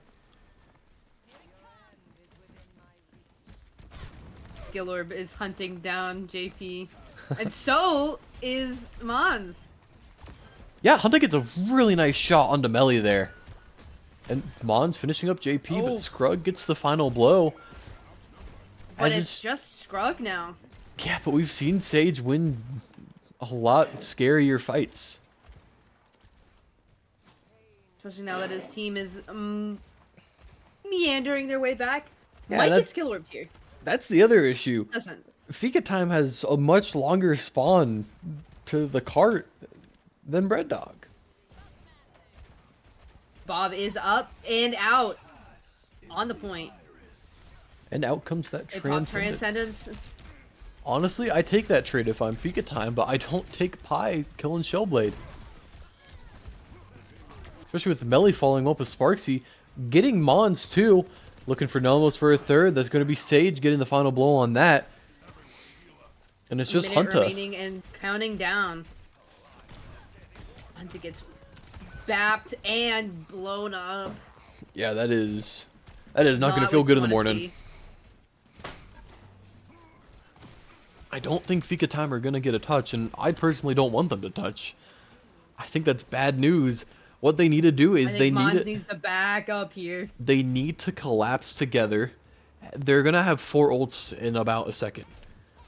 [SPEAKER 2] Gilorb is hunting down JP. And so is Mons.
[SPEAKER 1] Yeah, Hunter gets a really nice shot onto Melly there. And Mon's finishing up JP, but Scrug gets the final blow.
[SPEAKER 2] But it's just Scrug now.
[SPEAKER 1] Yeah, but we've seen Sage win a lot scarier fights.
[SPEAKER 2] Especially now that his team is meandering their way back.
[SPEAKER 1] Yeah,
[SPEAKER 2] Might get skill roped here.
[SPEAKER 1] that's the other issue.
[SPEAKER 2] Doesn't.
[SPEAKER 1] Fika Time has a much longer spawn to the cart than Bread Dog.
[SPEAKER 2] Bob is up and out on the point.
[SPEAKER 1] And out comes that
[SPEAKER 2] They pop
[SPEAKER 1] Transcendence.
[SPEAKER 2] Transcendence.
[SPEAKER 1] Honestly, I take that trade if I'm Fika Time, but I don't take Pi killing Shellblade. Especially with Melly following up with Sparksy. Getting Mons too. Looking for Nelmos for a third. That's going to be Sage getting the final blow on that. And it's just
[SPEAKER 2] Minute
[SPEAKER 1] Hunter.
[SPEAKER 2] remaining and counting down. Hunter gets bapped and blown up.
[SPEAKER 1] Yeah, that is not going to feel
[SPEAKER 2] what
[SPEAKER 1] good
[SPEAKER 2] you
[SPEAKER 1] in the
[SPEAKER 2] wanna
[SPEAKER 1] morning.
[SPEAKER 2] see.
[SPEAKER 1] I don't think Fika Time are going to get a touch, and I personally don't want them to touch. I think that's bad news. What they need to do
[SPEAKER 2] I
[SPEAKER 1] is
[SPEAKER 2] think
[SPEAKER 1] they
[SPEAKER 2] Mons needs to back up here.
[SPEAKER 1] need to collapse together. They're going to have 4 ults in about a second.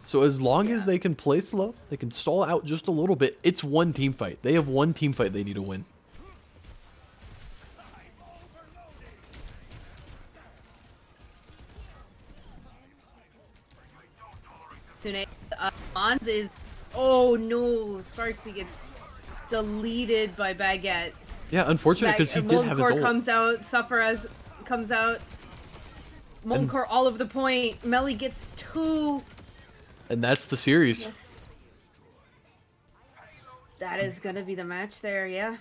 [SPEAKER 1] So as long as
[SPEAKER 2] Yeah.
[SPEAKER 1] they can play slow, they can stall out just a little bit. It's one team fight. They have one team fight they need to win.
[SPEAKER 2] Sune, Mons is. Oh no! Sparksy gets deleted by Baguette.
[SPEAKER 1] Yeah, unfortunate because he did have his
[SPEAKER 2] Moldencore
[SPEAKER 1] ult.
[SPEAKER 2] comes out. Suffer as comes out. Moldencore all over the point. Melly gets 2.
[SPEAKER 1] And that's the series.
[SPEAKER 2] Yes. That is gonna be the match there, yeah.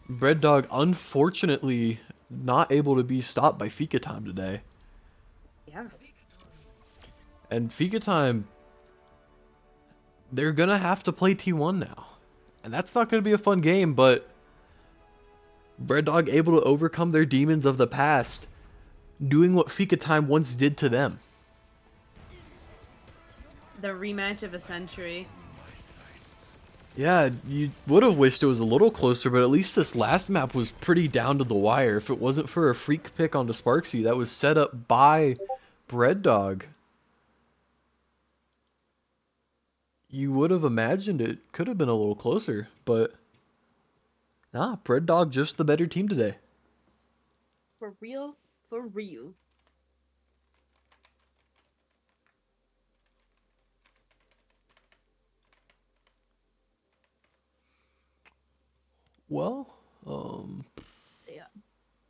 [SPEAKER 1] Bread Dog, unfortunately, not able to be stopped by Fika Time today.
[SPEAKER 2] Yeah.
[SPEAKER 1] And Fika Time, they're going to have to play T1 now. And that's not going to be a fun game, but Bread Dog able to overcome their demons of the past, doing what Fika Time once did to them.
[SPEAKER 2] The rematch of a century.
[SPEAKER 1] Yeah, you would have wished it was a little closer, but at least this last map was pretty down to the wire. If it wasn't for a freak pick onto Sparksy that was set up by Bread Dog, you would have imagined it could have been a little closer, but nah, Bread Dog just the better team today.
[SPEAKER 2] For real? For real.
[SPEAKER 1] Well,
[SPEAKER 2] Yeah.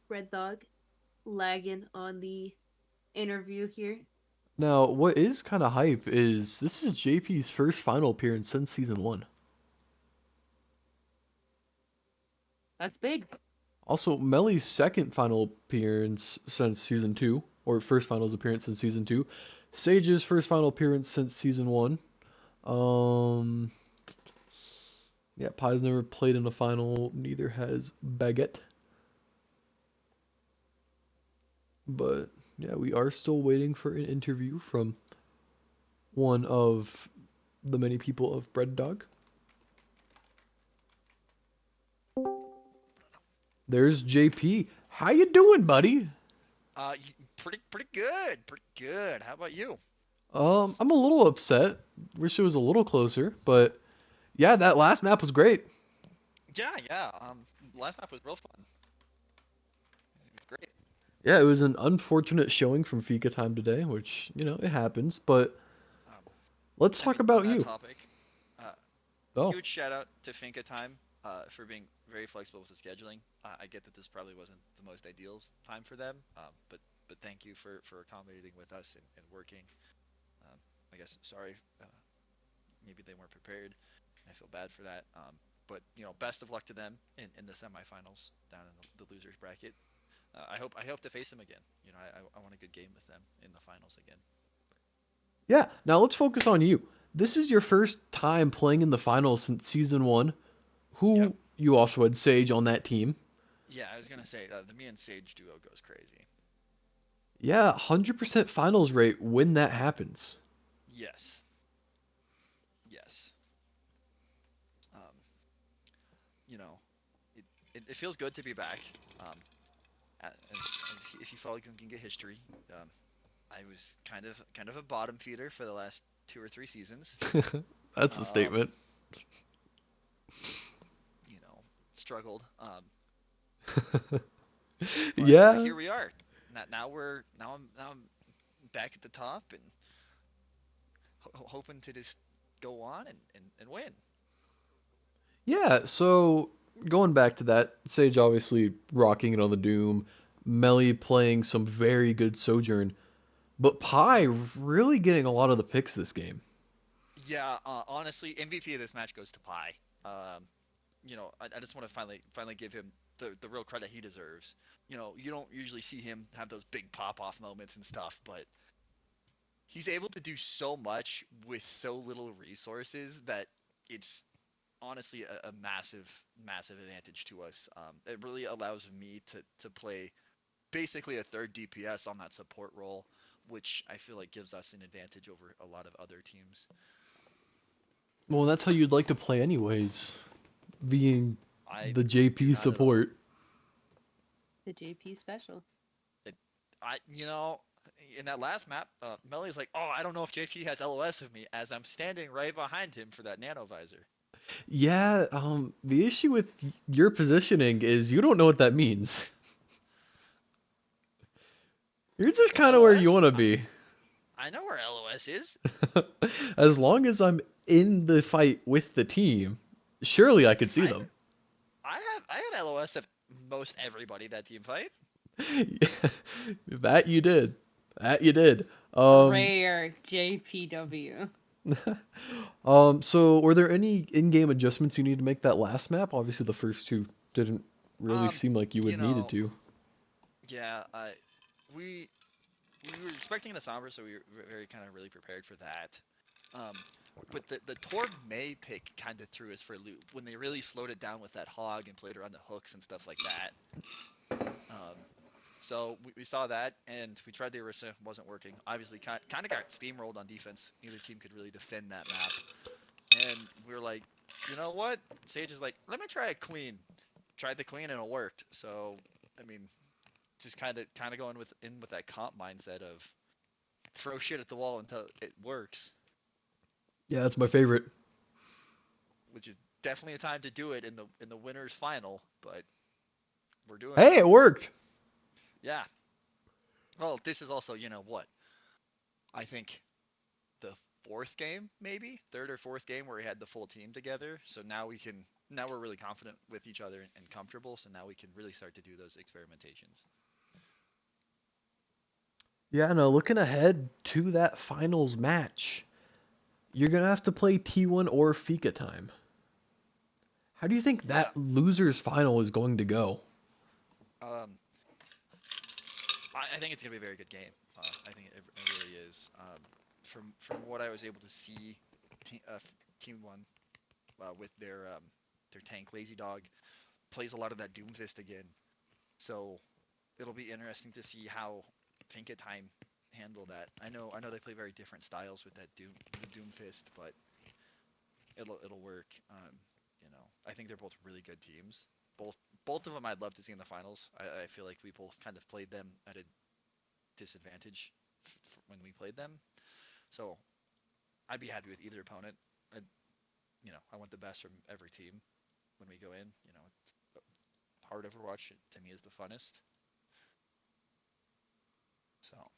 [SPEAKER 2] Red Dog lagging on the interview here.
[SPEAKER 1] now what is kind of hype is this is JP's first final appearance since season 1.
[SPEAKER 2] That's big.
[SPEAKER 1] Also, Melly's second final appearance since season 2, or first finals appearance since season 2. Sage's first final appearance since season 1. Yeah, Pi's never played in a final, neither has Baguette. But yeah, we are still waiting for an interview from one of the many people of Bread Dog. There's JP. How you doing, buddy?
[SPEAKER 5] Pretty good. Pretty good. How about you?
[SPEAKER 1] I'm a little upset. Wish it was a little closer, but yeah, that last map was great.
[SPEAKER 5] Yeah. Last map was real fun. It was great.
[SPEAKER 1] Yeah, it was an unfortunate showing from Fika Time today, which, it happens, but
[SPEAKER 5] Um,
[SPEAKER 1] let's
[SPEAKER 5] I
[SPEAKER 1] talk
[SPEAKER 5] mean,
[SPEAKER 1] about
[SPEAKER 5] on that
[SPEAKER 1] you.
[SPEAKER 5] topic,
[SPEAKER 1] Oh,
[SPEAKER 5] huge shout out to Finka Time for being very flexible with the scheduling. I get that this probably wasn't the most ideal time for them, but thank you for accommodating with us and working. Um, I guess sorry, maybe they weren't prepared. I feel bad for that. But best of luck to them in the semifinals down in the losers bracket. I hope to face them again. I want a good game with them in the finals again.
[SPEAKER 1] yeah, now let's focus on you. This is your first time playing in the finals since season 1. Who
[SPEAKER 5] Yep.
[SPEAKER 1] you also had Sage on that team.
[SPEAKER 5] Yeah, I was gonna say the me and Sage duo goes crazy.
[SPEAKER 1] Yeah, 100% finals rate when that happens.
[SPEAKER 5] Yes. Yes. Um, you know, it feels good to be back. If you follow Gunga history, I was kind of a bottom feeder for the last 2 or 3 seasons.
[SPEAKER 1] That's a
[SPEAKER 5] Um,
[SPEAKER 1] statement.
[SPEAKER 5] struggled. But
[SPEAKER 1] Yeah.
[SPEAKER 5] here we are. Now I'm back at the top and hoping to just go on and win.
[SPEAKER 1] Yeah, so going back to that, Sage obviously rocking it on the Doom, Melly playing some very good Sojourn, but Pi really getting a lot of the picks this game.
[SPEAKER 5] Yeah, honestly, MVP of this match goes to Pi. Um, I just want to finally give him the real credit he deserves. You don't usually see him have those big pop off moments and stuff, but he's able to do so much with so little resources that it's honestly a massive advantage to us. It really allows me to play basically a third DPS on that support role, which I feel like gives us an advantage over a lot of other teams.
[SPEAKER 1] Well, that's how you'd like to play anyways, being
[SPEAKER 5] I
[SPEAKER 1] the
[SPEAKER 5] do
[SPEAKER 1] JP
[SPEAKER 5] not at all.
[SPEAKER 1] support.
[SPEAKER 2] The JP special.
[SPEAKER 5] It, in that last map, Melly's like, "Oh, I don't know if JP has LOS of me," as I'm standing right behind him for that nano visor.
[SPEAKER 1] Yeah, the issue with your positioning is you don't know what that means. You're just kind of where you
[SPEAKER 5] LOS?
[SPEAKER 1] want to be.
[SPEAKER 5] I know where LOS is.
[SPEAKER 1] As long as I'm in the fight with the team, surely I could see
[SPEAKER 5] I
[SPEAKER 1] them.
[SPEAKER 5] I had LOS of most everybody that team fight.
[SPEAKER 1] That you did. That you did.
[SPEAKER 2] Rare JPW.
[SPEAKER 1] So were there any in-game adjustments you need to make that last map? Obviously, the first two didn't really
[SPEAKER 5] Um,
[SPEAKER 1] seem like you
[SPEAKER 5] you
[SPEAKER 1] would needed
[SPEAKER 5] know,
[SPEAKER 1] to.
[SPEAKER 5] yeah, we we were expecting the Sombra, so we were very kind of really prepared for that. Um, but the Torg May pick kind of threw us for a loop when they really slowed it down with that hog and played around the hooks and stuff like that. So we saw that and we tried the Orisa, wasn't working. Obviously, kind of got steamrolled on defense. Neither team could really defend that map. And we were like, you know what? Sage is like, let me try a Queen. Tried the Queen and it worked. So, I mean, just kind of going with that comp mindset of throw shit at the wall until it works,
[SPEAKER 1] Yeah, that's my favorite.
[SPEAKER 5] which is definitely a time to do it in the winners final, but we're doing it.
[SPEAKER 1] Hey, it worked.
[SPEAKER 5] Yeah. Well, this is also, what? I think the fourth game, maybe third or fourth game where we had the full team together. So now we're really confident with each other and comfortable. So now we can really start to do those experimentations.
[SPEAKER 1] Yeah, no, looking ahead to that finals match, you're gonna have to play T1 or Fika time. How do you think
[SPEAKER 5] Yeah.
[SPEAKER 1] that losers final is going to go?
[SPEAKER 5] Um, I think it's gonna be a very good game. I think it really is. From what I was able to see, Team One with their tank Lazy Dog plays a lot of that Doomfist again. So it'll be interesting to see how Finka Time handle that. I know they play very different styles with that Doomfist, but it'll work. I think they're both really good teams. Both of them I'd love to see in the finals. I feel like we both kind of played them at a disadvantage when we played them. So I'd be happy with either opponent. I, I want the best from every team when we go in. Hard Overwatch to me is the funnest. So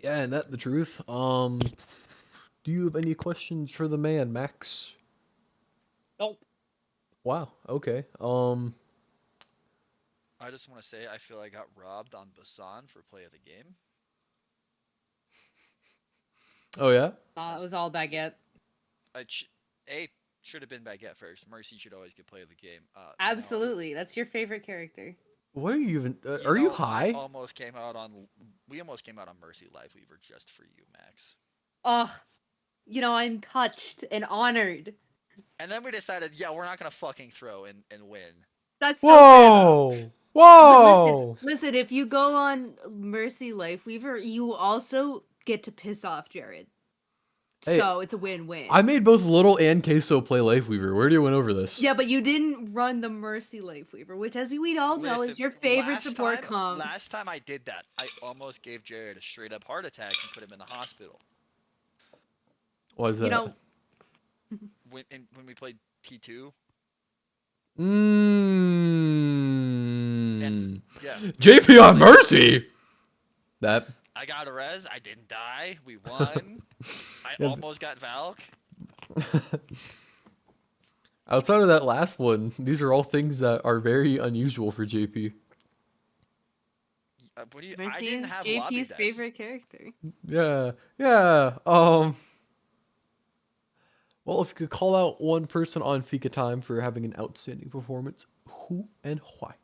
[SPEAKER 1] Yeah, and that the truth. Do you have any questions for the man, Max?
[SPEAKER 2] Nope.
[SPEAKER 1] Wow, okay.
[SPEAKER 5] I just want to say I feel I got robbed on Basan for play of the game.
[SPEAKER 1] Oh yeah?
[SPEAKER 2] It
[SPEAKER 5] As
[SPEAKER 2] was all baguette.
[SPEAKER 5] I ch- a should have been Baguette first. Mercy should always get play of the game.
[SPEAKER 2] Absolutely. That's your favorite character.
[SPEAKER 1] What are you even are you
[SPEAKER 5] I
[SPEAKER 1] high?
[SPEAKER 5] almost came out on we almost came out on Mercy Lifeweaver just for you, Max.
[SPEAKER 2] Oh, I'm touched and honored.
[SPEAKER 5] And then we decided, yeah, we're not gonna fucking throw and win.
[SPEAKER 2] That's so random.
[SPEAKER 1] Whoa!
[SPEAKER 2] But listen,
[SPEAKER 1] Whoa!
[SPEAKER 2] listen, if you go on Mercy Lifeweaver, you also get to piss off Jared.
[SPEAKER 1] Hey,
[SPEAKER 2] So it's a win-win.
[SPEAKER 1] I made both Little and Queso play Lifeweaver. Where do you win over this?
[SPEAKER 2] Yeah, but you didn't run the Mercy Lifeweaver, which, as we all know,
[SPEAKER 5] Listen,
[SPEAKER 2] is your favorite
[SPEAKER 5] last
[SPEAKER 2] support
[SPEAKER 5] time,
[SPEAKER 2] comp.
[SPEAKER 5] last time I did that, I almost gave Jared a straight up heart attack and put him in the hospital.
[SPEAKER 1] Why is
[SPEAKER 2] You
[SPEAKER 1] that?
[SPEAKER 2] know,
[SPEAKER 5] when we played T2, and
[SPEAKER 1] Mmm.
[SPEAKER 5] yeah,
[SPEAKER 1] JP on
[SPEAKER 5] like
[SPEAKER 1] Mercy. That.
[SPEAKER 5] I got a res, I didn't die, we won. I
[SPEAKER 1] Yeah,
[SPEAKER 5] almost got Valk.
[SPEAKER 1] outside of that last one, these are all things that are very unusual for JP.
[SPEAKER 5] What do you? I
[SPEAKER 2] Mercy
[SPEAKER 5] didn't
[SPEAKER 2] is
[SPEAKER 5] have lobby
[SPEAKER 2] JP's
[SPEAKER 5] death.
[SPEAKER 2] favorite character.
[SPEAKER 1] Yeah, yeah. Well, if you could call out one person on Fika Time for having an outstanding performance, who and why?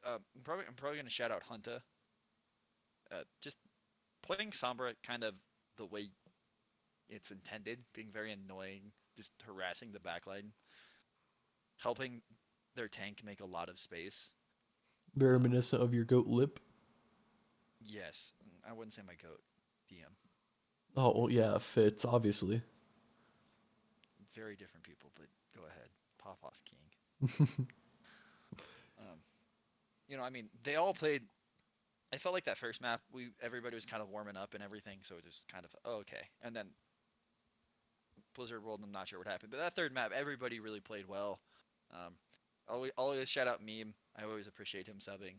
[SPEAKER 5] I'm probably gonna shout out Hunter. Just playing Sombra kind of the way it's intended, being very annoying, just harassing the backline, helping their tank make a lot of space.
[SPEAKER 1] Very
[SPEAKER 5] Um,
[SPEAKER 1] reminiscent of your goat lip.
[SPEAKER 5] yes, I wouldn't say my goat. DM.
[SPEAKER 1] Oh, well, yeah, fits, obviously.
[SPEAKER 5] Very different people, but go ahead. Pop off, King. Um, I mean, they all played. I felt like that first map, everybody was kind of warming up and everything, so it was kind of okay. And then Blizzard World, I'm not sure what happened, but that third map, everybody really played well. Um, always shout out Meme. I always appreciate him subbing.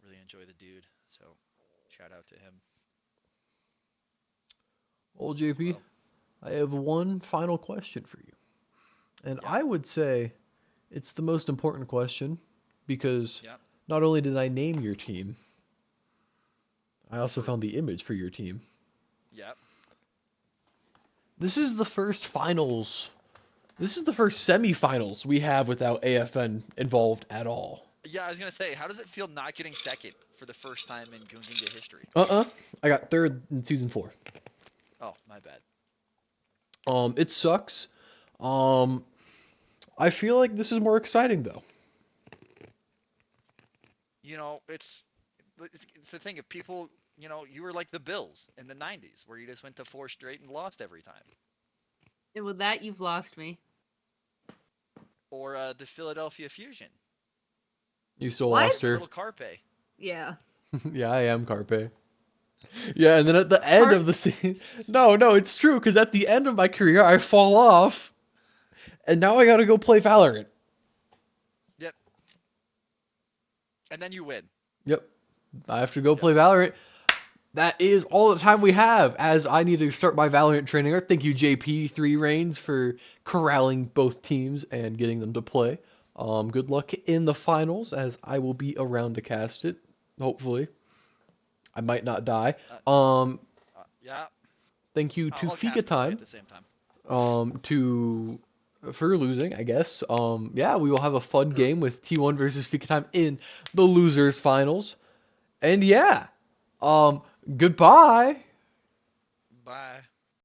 [SPEAKER 5] Really enjoy the dude, so shout out to him
[SPEAKER 1] Well,
[SPEAKER 5] as
[SPEAKER 1] JP,
[SPEAKER 5] well.
[SPEAKER 1] I have one final question for you. And
[SPEAKER 5] Yeah,
[SPEAKER 1] I would say it's the most important question because
[SPEAKER 5] yeah,
[SPEAKER 1] not only did I name your team, I also
[SPEAKER 5] true.
[SPEAKER 1] found the image for your team.
[SPEAKER 5] Yeah,
[SPEAKER 1] This is the first finals. This is the first semifinals we have without AFN involved at all.
[SPEAKER 5] yeah. I was gonna say, how does it feel not getting second for the first time in Gunginga history?
[SPEAKER 1] I got third in season 4.
[SPEAKER 5] Oh, my bad.
[SPEAKER 1] It sucks. Um, I feel like this is more exciting though.
[SPEAKER 5] It's the thing. If people, you were like the Bills in the '90s, where you just went to 4 straight and lost every time,
[SPEAKER 2] And with that, you've lost me.
[SPEAKER 5] or the Philadelphia Fusion,
[SPEAKER 1] You still
[SPEAKER 2] What?
[SPEAKER 1] lost her.
[SPEAKER 5] little Carpe.
[SPEAKER 2] Yeah.
[SPEAKER 1] Yeah, I am Carpe. Yeah, and then at the end
[SPEAKER 2] Carp?
[SPEAKER 1] of the scene, no, it's true, because at the end of my career, I fall off, and now I gotta go play Valorant.
[SPEAKER 5] Yep. And then you win.
[SPEAKER 1] Yep, I have to go
[SPEAKER 5] Yep.
[SPEAKER 1] play Valorant. That is all the time we have, as I need to start my Valorant training. Thank you, JP3 Reigns, for corralling both teams and getting them to play. Good luck in the finals, as I will be around to cast it, hopefully. I might not die.
[SPEAKER 5] Uh,
[SPEAKER 1] Um,
[SPEAKER 5] yeah.
[SPEAKER 1] Thank you to
[SPEAKER 5] I'll
[SPEAKER 1] Fika
[SPEAKER 5] cast with you at
[SPEAKER 1] Time,
[SPEAKER 5] the same time.
[SPEAKER 1] to for losing, I guess. Yeah, we will have a fun game with T1 versus Fika Time in the losers finals. And yeah, goodbye.
[SPEAKER 5] Bye.